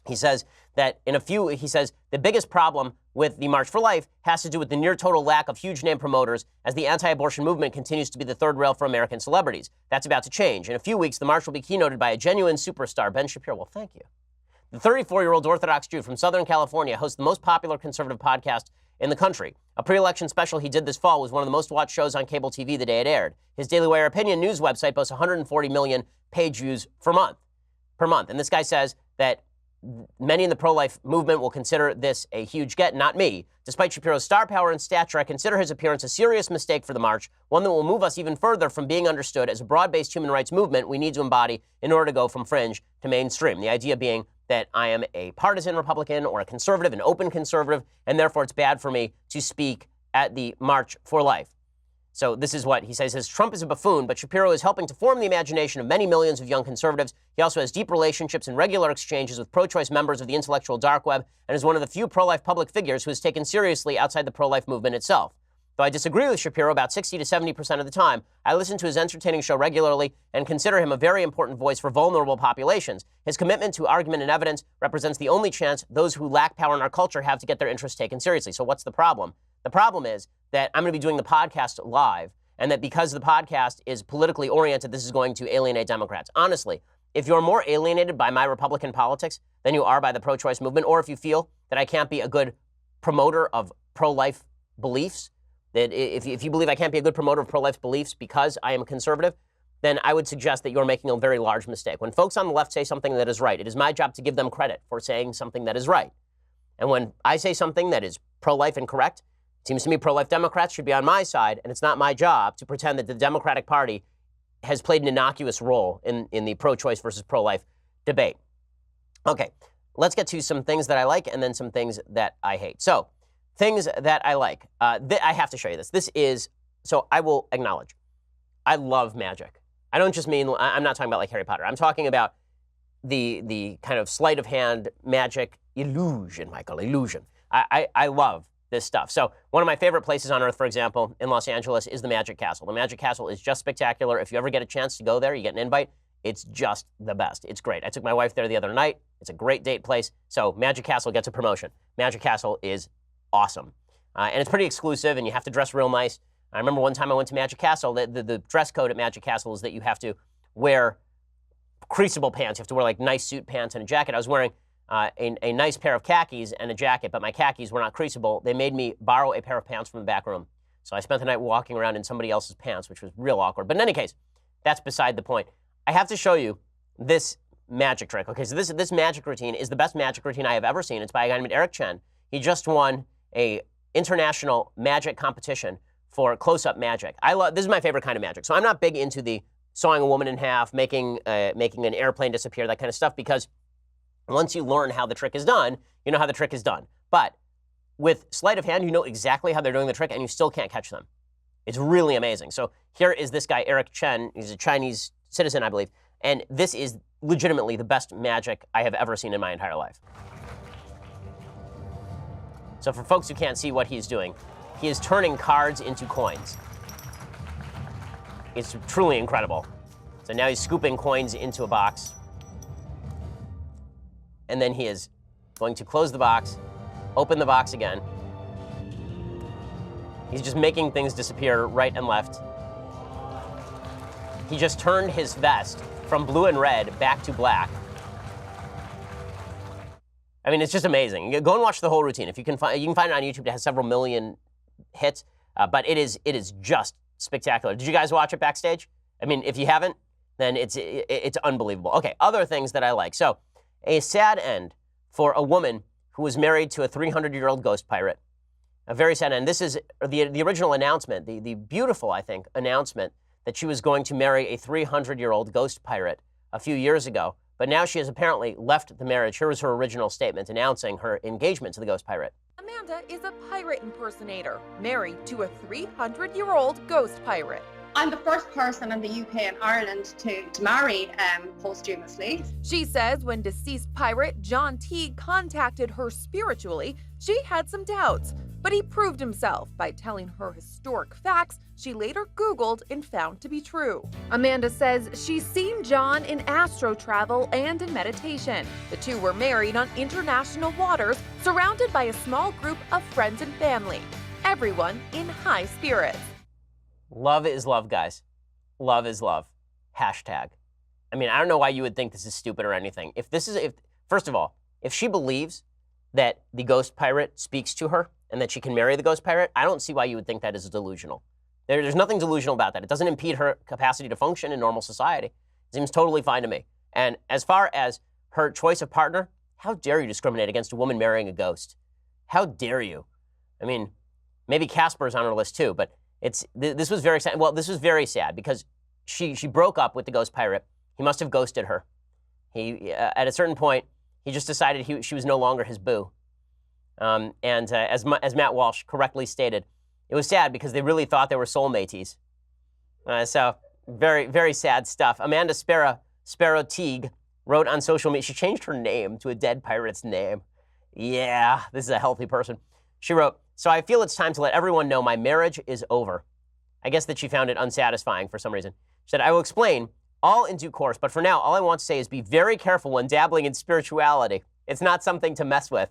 [SPEAKER 1] He says that the biggest problem with the March for Life has to do with the near total lack of huge name promoters as the anti-abortion movement continues to be the third rail for American celebrities. That's about to change. In a few weeks, the march will be keynoted by a genuine superstar, Ben Shapiro. Well, thank you. The 34-year-old Orthodox Jew from Southern California hosts the most popular conservative podcast in the country. A pre-election special he did this fall was one of the most watched shows on cable TV the day it aired. His Daily Wire opinion news website boasts 140 million page views per month. And this guy says that many in the pro-life movement will consider this a huge get, not me. Despite Shapiro's star power and stature, I consider his appearance a serious mistake for the march, one that will move us even further from being understood as a broad-based human rights movement we need to embody in order to go from fringe to mainstream. The idea being that I am a partisan Republican or a conservative, an open conservative, and therefore it's bad for me to speak at the March for Life. So this is what he says. Trump is a buffoon, but Shapiro is helping to form the imagination of many millions of young conservatives. He also has deep relationships and regular exchanges with pro-choice members of the intellectual dark web and is one of the few pro-life public figures who is taken seriously outside the pro-life movement itself. Though I disagree with Shapiro about 60 to 70% of the time, I listen to his entertaining show regularly and consider him a very important voice for vulnerable populations. His commitment to argument and evidence represents the only chance those who lack power in our culture have to get their interests taken seriously. So what's the problem? The problem is that I'm going to be doing the podcast live, and that because the podcast is politically oriented, this is going to alienate Democrats. Honestly, if you're more alienated by my Republican politics than you are by the pro-choice movement, or if you feel that I can't be a good promoter of pro-life beliefs, that if you believe I can't be a good promoter of pro-life beliefs because I am a conservative, then I would suggest that you're making a very large mistake. When folks on the left say something that is right, it is my job to give them credit for saying something that is right. And when I say something that is pro-life and correct, Seems to me pro-life Democrats should be on my side, and it's not my job to pretend that the Democratic Party has played an innocuous role in the pro-choice versus pro-life debate. Okay, let's get to some things that I like and then some things that I hate. So, things that I like. I have to show you this. So I will acknowledge, I love magic. I don't just mean, I'm not talking about like Harry Potter. I'm talking about the kind of sleight of hand magic illusion, Michael, illusion. I love this stuff. So one of my favorite places on earth, for example, in Los Angeles is the Magic Castle. The Magic Castle is just spectacular. If you ever get a chance to go there, you get an invite. It's just the best. It's great. I took my wife there the other night. It's a great date place. So Magic Castle gets a promotion. Magic Castle is awesome. And it's pretty exclusive, and you have to dress real nice. I remember one time I went to Magic Castle. The dress code at Magic Castle is that you have to wear creasable pants. You have to wear like nice suit pants and a jacket. I was wearing a nice pair of khakis and a jacket, but my khakis were not creasable. They made me borrow a pair of pants from the back room. So I spent the night walking around in somebody else's pants, which was real awkward. But in any case, that's beside the point. I have to show you this magic trick. Okay, so this magic routine is the best magic routine I have ever seen. It's by a guy named Eric Chen. He just won a international magic competition for close-up magic. This is my favorite kind of magic. So I'm not big into the sawing a woman in half, making an airplane disappear, that kind of stuff, because once you learn how the trick is done, you know how the trick is done. But with sleight of hand, you know exactly how they're doing the trick, and you still can't catch them. It's really amazing. So here is this guy, Eric Chen. He's a Chinese citizen, I believe. And this is legitimately the best magic I have ever seen in my entire life. So for folks who can't see what he's doing, he is turning cards into coins. It's truly incredible. So now he's scooping coins into a box. And then he is going to close the box, open the box again. He's just making things disappear right and left. He just turned his vest from blue and red back to black. I mean, it's just amazing. Go and watch the whole routine. If you can find it on YouTube. It has several million hits, but it is just spectacular. Did you guys watch it backstage? I mean, if you haven't, then it's unbelievable. Okay, other things that I like. So, a sad end for a woman who was married to a 300-year-old ghost pirate. A very sad end. This is the original announcement, the beautiful, I think, announcement that she was going to marry a 300-year-old ghost pirate a few years ago. But now she has apparently left the marriage. Here was her original statement announcing her engagement to the ghost pirate.
[SPEAKER 9] Amanda is a pirate impersonator, married to a 300-year-old ghost pirate.
[SPEAKER 10] I'm the first person in the UK and Ireland to marry posthumously.
[SPEAKER 9] She says when deceased pirate John Teague contacted her spiritually, she had some doubts, but he proved himself by telling her historic facts she later Googled and found to be true. Amanda says she's seen John in astro travel and in meditation. The two were married on international waters, surrounded by a small group of friends and family. Everyone in high spirits.
[SPEAKER 1] Love is love, guys. Love is love. Hashtag. I mean, I don't know why you would think this is stupid or anything. First of all, if she believes that the ghost pirate speaks to her and that she can marry the ghost pirate, I don't see why you would think that is delusional. There's nothing delusional about that. It doesn't impede her capacity to function in normal society. It seems totally fine to me. And as far as her choice of partner, how dare you discriminate against a woman marrying a ghost? How dare you? I mean, maybe Casper's on her list too, but this was very sad. Well, this was very sad because she broke up with the ghost pirate. He must have ghosted her. At a certain point, he just decided she was no longer his boo. As Matt Walsh correctly stated, it was sad because they really thought they were soulmates. So very, very sad stuff. Amanda Sparrow Teague wrote on social media, she changed her name to a dead pirate's name. Yeah, this is a healthy person. She wrote, "So I feel it's time to let everyone know my marriage is over." I guess that she found it unsatisfying for some reason. She said, "I will explain all in due course, but for now, all I want to say is be very careful when dabbling in spirituality. It's not something to mess with."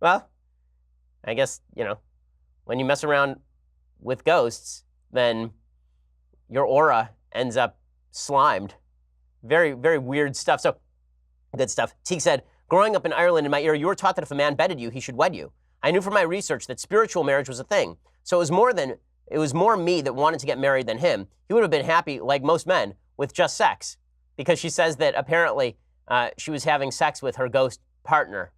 [SPEAKER 1] Well, I guess, when you mess around with ghosts, then your aura ends up slimed. Very, very weird stuff. So, good stuff. Teague said, "Growing up in Ireland in my era, you were taught that if a man bedded you, he should wed you. I knew from my research that spiritual marriage was a thing. So it was more me that wanted to get married than him. He would have been happy, like most men, with just sex." Because she says that apparently she was having sex with her ghost partner.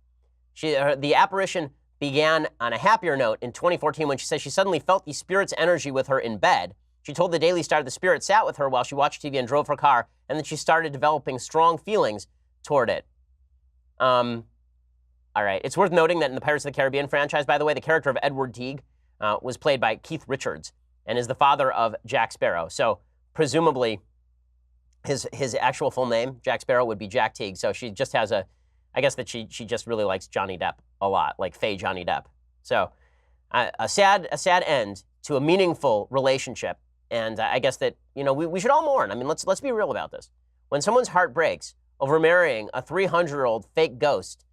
[SPEAKER 1] The apparition began on a happier note in 2014 when she says she suddenly felt the spirit's energy with her in bed. She told the Daily Star the spirit sat with her while she watched TV and drove her car, and then she started developing strong feelings toward it. All right. It's worth noting that in the Pirates of the Caribbean franchise, by the way, the character of Edward Teague was played by Keith Richards and is the father of Jack Sparrow. So presumably his actual full name, Jack Sparrow, would be Jack Teague. So she just has I guess that she just really likes Johnny Depp a lot, like Faye Johnny Depp. So a sad end to a meaningful relationship. And I guess that, we should all mourn. I mean, let's be real about this. When someone's heart breaks over marrying a 300-year-old fake ghost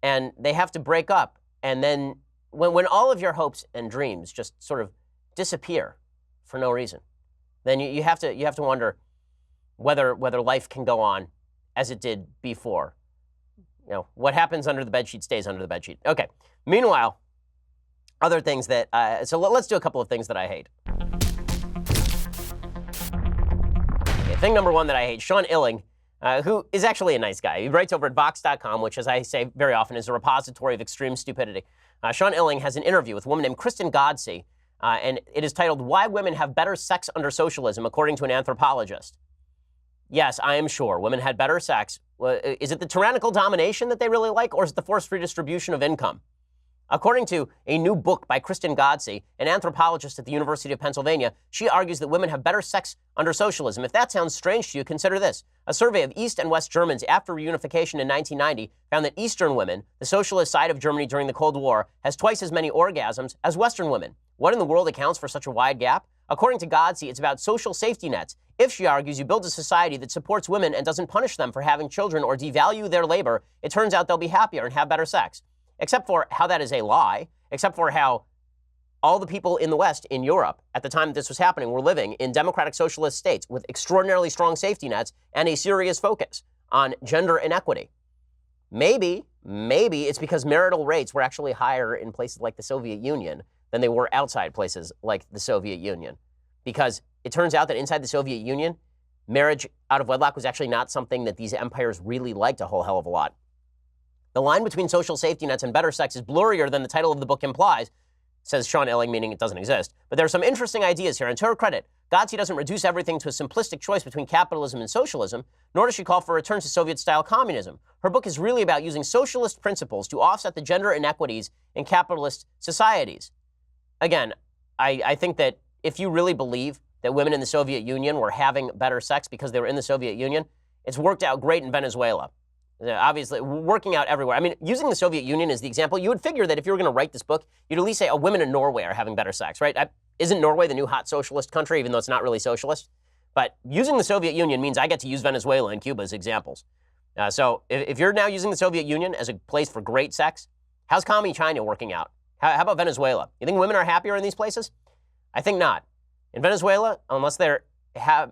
[SPEAKER 1] and they have to break up, and then when all of your hopes and dreams just sort of disappear for no reason, then you have to wonder whether life can go on as it did before. What happens under the bedsheet stays under the bedsheet. Okay. Meanwhile, other things that, so let's do a couple of things that I hate. Okay, thing number one that I hate, Sean Illing, who is actually a nice guy. He writes over at Vox.com, which, as I say very often, is a repository of extreme stupidity. Sean Illing has an interview with a woman named Kristen Godsey, and it is titled, Why Women Have Better Sex Under Socialism, according to an anthropologist. Yes, I am sure women had better sex. Is it the tyrannical domination that they really like, or is it the forced redistribution of income? According to a new book by Kristen Godsey, an anthropologist at the University of Pennsylvania, she argues that women have better sex under socialism. If that sounds strange to you, consider this. A survey of East and West Germans after reunification in 1990 found that Eastern women, the socialist side of Germany during the Cold War, has twice as many orgasms as Western women. What in the world accounts for such a wide gap? According to Godsey, it's about social safety nets. If, she argues, you build a society that supports women and doesn't punish them for having children or devalue their labor, it turns out they'll be happier and have better sex. Except for how that is a lie, except for how all the people in the West, in Europe, at the time that this was happening, were living in democratic socialist states with extraordinarily strong safety nets and a serious focus on gender inequity. Maybe it's because marital rates were actually higher in places like the Soviet Union than they were outside places like the Soviet Union. Because it turns out that inside the Soviet Union, marriage out of wedlock was actually not something that these empires really liked a whole hell of a lot. The line between social safety nets and better sex is blurrier than the title of the book implies, says Sean Illing, meaning it doesn't exist. But there are some interesting ideas here, and to her credit, Godsey doesn't reduce everything to a simplistic choice between capitalism and socialism, nor does she call for a return to Soviet-style communism. Her book is really about using socialist principles to offset the gender inequities in capitalist societies. Again, I think that if you really believe that women in the Soviet Union were having better sex because they were in the Soviet Union, it's worked out great in Venezuela. Obviously, working out everywhere. I mean, using the Soviet Union as the example, you would figure that if you were going to write this book, you'd at least say, women in Norway are having better sex, right? Isn't Norway the new hot socialist country, even though it's not really socialist? But using the Soviet Union means I get to use Venezuela and Cuba as examples. So if you're now using the Soviet Union as a place for great sex, how's Commie China working out? How about Venezuela? You think women are happier in these places? I think not. In Venezuela, unless they're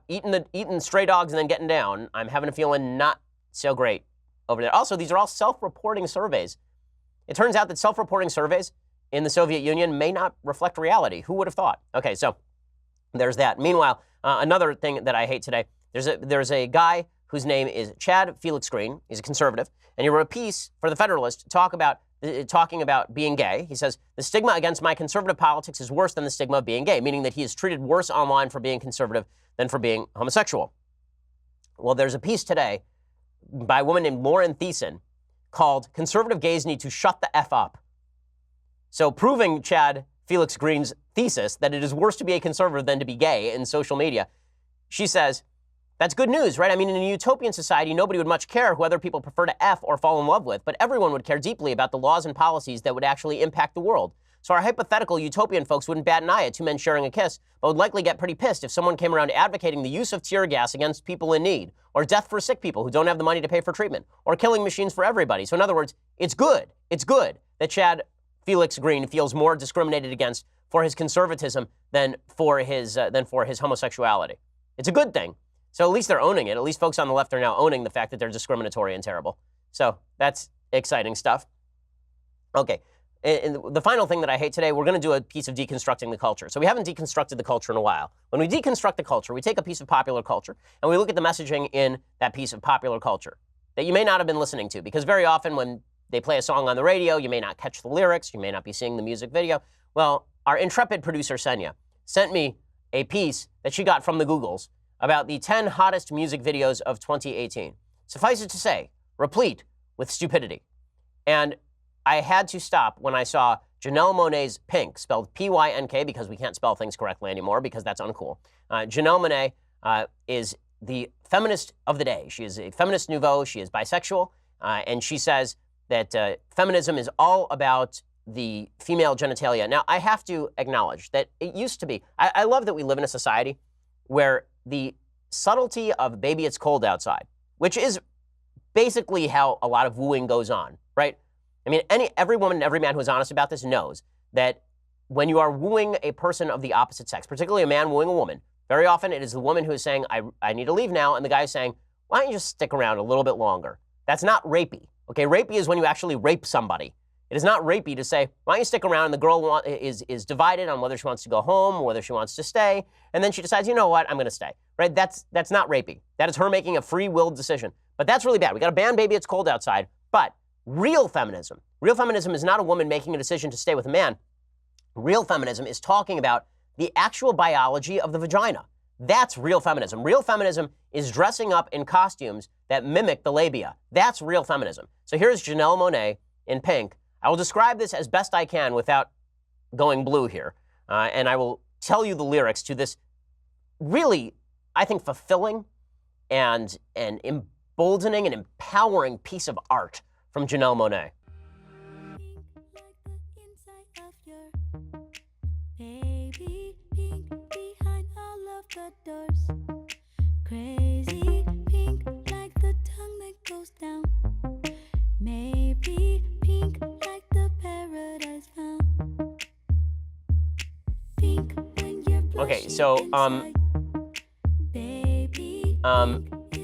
[SPEAKER 1] eating stray dogs and then getting down, I'm having a feeling not so great over there. Also, these are all self-reporting surveys. It turns out that self-reporting surveys in the Soviet Union may not reflect reality. Who would have thought? Okay, so there's that. Meanwhile, another thing that I hate today, there's a guy whose name is Chad Felix Green. He's a conservative, and he wrote a piece for The Federalist talking about being gay. He says, the stigma against my conservative politics is worse than the stigma of being gay, meaning that he is treated worse online for being conservative than for being homosexual. Well, there's a piece today by a woman named Lauren Thiessen called Conservative Gays Need to Shut the F Up. So proving Chad Felix Green's thesis that it is worse to be a conservative than to be gay in social media, she says, that's good news, right? I mean, in a utopian society, nobody would much care who other people prefer to F or fall in love with, but everyone would care deeply about the laws and policies that would actually impact the world. So our hypothetical utopian folks wouldn't bat an eye at two men sharing a kiss, but would likely get pretty pissed if someone came around advocating the use of tear gas against people in need, or death for sick people who don't have the money to pay for treatment, or killing machines for everybody. So in other words, it's good that Chad Felix Green feels more discriminated against for his conservatism than for his homosexuality. It's a good thing. So at least they're owning it. At least folks on the left are now owning the fact that they're discriminatory and terrible. So that's exciting stuff. Okay. And the final thing that I hate today, we're going to do a piece of deconstructing the culture. So we haven't deconstructed the culture in a while. When we deconstruct the culture, we take a piece of popular culture and we look at the messaging in that piece of popular culture that you may not have been listening to. Because very often when they play a song on the radio, you may not catch the lyrics, you may not be seeing the music video. Well, our intrepid producer, Senya, sent me a piece that she got from the Googles about the 10 hottest music videos of 2018. Suffice it to say, replete with stupidity. And I had to stop when I saw Janelle Monáe's Pink, spelled P-Y-N-K, because we can't spell things correctly anymore because that's uncool. Janelle Monáe is the feminist of the day. She is a feminist nouveau. She is bisexual. And she says that feminism is all about the female genitalia. Now, I have to acknowledge that it used to be. I love that we live in a society where the subtlety of baby, it's cold outside, which is basically how a lot of wooing goes on, right? I mean, every woman and every man who is honest about this knows that when you are wooing a person of the opposite sex, particularly a man wooing a woman, very often it is the woman who is saying, I need to leave now, and the guy is saying, why don't you just stick around a little bit longer? That's not rapey, okay? Rapey is when you actually rape somebody. It is not rapey to say, why don't you stick around, and the girl is divided on whether she wants to go home or whether she wants to stay, and then she decides, you know what, I'm going to stay, right? That's not rapey. That is her making a free-willed decision. But that's really bad. We got to ban baby, it's cold outside. But real feminism is not a woman making a decision to stay with a man. Real feminism is talking about the actual biology of the vagina. That's real feminism. Real feminism is dressing up in costumes that mimic the labia. That's real feminism. So here's Janelle Monáe in Pink. I will describe this as best I can without going blue here. And I will tell you the lyrics to this really, I think, fulfilling and emboldening and empowering piece of art from Janelle Monáe.
[SPEAKER 11] Crazy pink like the tongue that goes down. Maybe pink like the paradise found. Pink when you're
[SPEAKER 1] Okay, so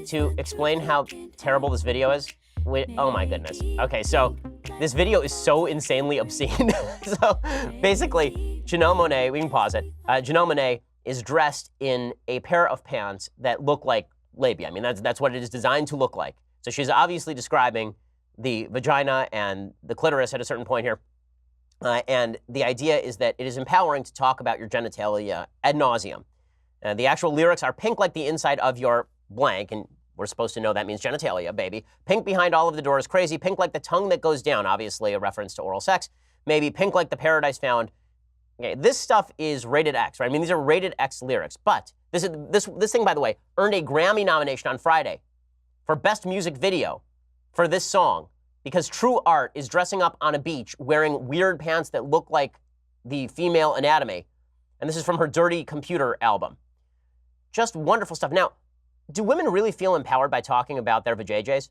[SPEAKER 1] to explain how terrible this video is, oh my goodness. Okay, so this video is so insanely obscene. So basically, Janelle Monáe, we can pause it. Janelle Monáe is dressed in a pair of pants that look like labia. I mean, that's what it is designed to look like. So she's obviously describing the vagina and the clitoris at a certain point here. And the idea is that it is empowering to talk about your genitalia ad nauseum. The actual lyrics are pink like the inside of your blank, and we're supposed to know that means genitalia, baby. Pink behind all of the doors, crazy. Pink like the tongue that goes down, obviously a reference to oral sex. Maybe pink like the paradise found. Okay, this stuff is rated X, right? I mean, these are rated X lyrics. But this thing, by the way, earned a Grammy nomination on Friday for Best Music Video for this song because true art is dressing up on a beach wearing weird pants that look like the female anatomy. And this is from her Dirty Computer album. Just wonderful stuff. Now, do women really feel empowered by talking about their vajayjays?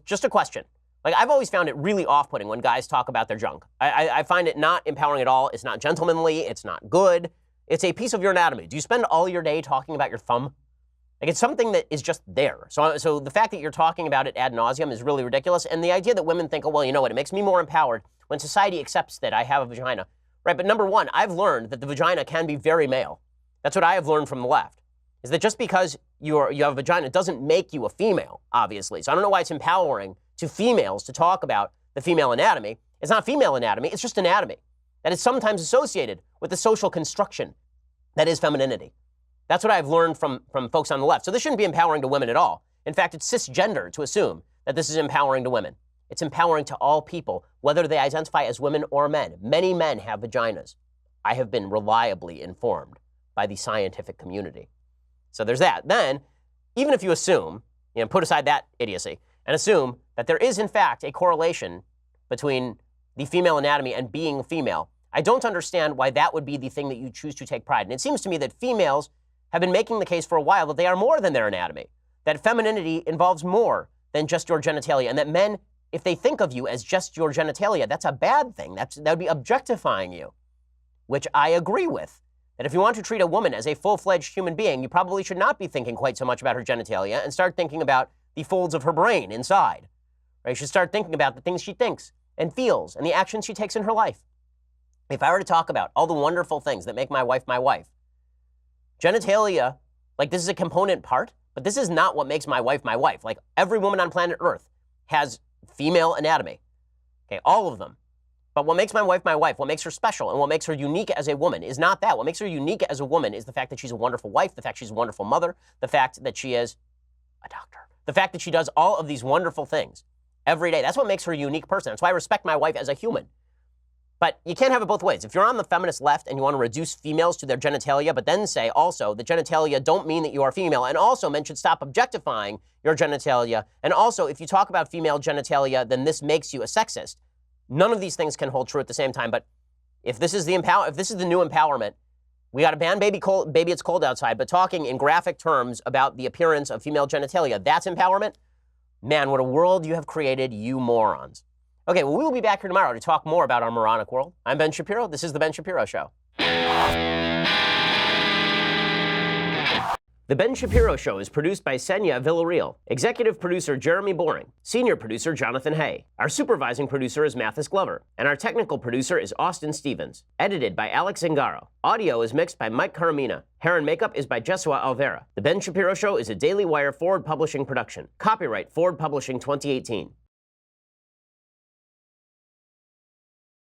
[SPEAKER 1] Just a question. Like, I've always found it really off-putting when guys talk about their junk. I find it not empowering at all. It's not gentlemanly. It's not good. It's a piece of your anatomy. Do you spend all your day talking about your thumb? Like, it's something that is just there. So the fact that you're talking about it ad nauseum is really ridiculous. And the idea that women think, oh, well, you know what, it makes me more empowered when society accepts that I have a vagina. Right, but number one, I've learned that the vagina can be very male. That's what I have learned from the left, is that just because you have a vagina doesn't make you a female, obviously. So I don't know why it's empowering to females to talk about the female anatomy. It's not female anatomy, it's just anatomy that is sometimes associated with the social construction that is femininity. That's what I've learned from folks on the left. So this shouldn't be empowering to women at all. In fact, it's cisgender to assume that this is empowering to women. It's empowering to all people, whether they identify as women or men. Many men have vaginas. I have been reliably informed by the scientific community. So there's that. Then, even if you assume, put aside that idiocy, and assume that there is, in fact, a correlation between the female anatomy and being female, I don't understand why that would be the thing that you choose to take pride in. It seems to me that females have been making the case for a while that they are more than their anatomy, that femininity involves more than just your genitalia, and that men, if they think of you as just your genitalia, that's a bad thing. That would be objectifying you, which I agree with. That if you want to treat a woman as a full-fledged human being, you probably should not be thinking quite so much about her genitalia and start thinking about the folds of her brain inside. Right? You should start thinking about the things she thinks and feels and the actions she takes in her life. If I were to talk about all the wonderful things that make my wife, genitalia, like this is a component part, but this is not what makes my wife. Like every woman on planet Earth has female anatomy. Okay, all of them. But what makes my wife, what makes her special, and what makes her unique as a woman is not that. What makes her unique as a woman is the fact that she's a wonderful wife, the fact she's a wonderful mother, the fact that she is a doctor, the fact that she does all of these wonderful things every day. That's what makes her a unique person. That's why I respect my wife as a human. But you can't have it both ways. If you're on the feminist left and you want to reduce females to their genitalia, but then say also the genitalia don't mean that you are female, and also men should stop objectifying your genitalia, and also if you talk about female genitalia, then this makes you a sexist. None of these things can hold true at the same time. But if this is the new empowerment, we got to ban baby it's cold outside, but talking in graphic terms about the appearance of female genitalia, that's empowerment? Man, what a world you have created, you morons. Okay, well, we will be back here tomorrow to talk more about our moronic world. I'm Ben Shapiro. This is The Ben Shapiro Show. The Ben Shapiro Show is produced by Senya Villarreal, executive producer Jeremy Boring, senior producer Jonathan Hay. Our supervising producer is Mathis Glover, and our technical producer is Austin Stevens. Edited by Alex Zingaro. Audio is mixed by Mike Caramina. Hair and makeup is by Jesua Alvera. The Ben Shapiro Show is a Daily Wire Forward Publishing production. Copyright Forward Publishing 2018.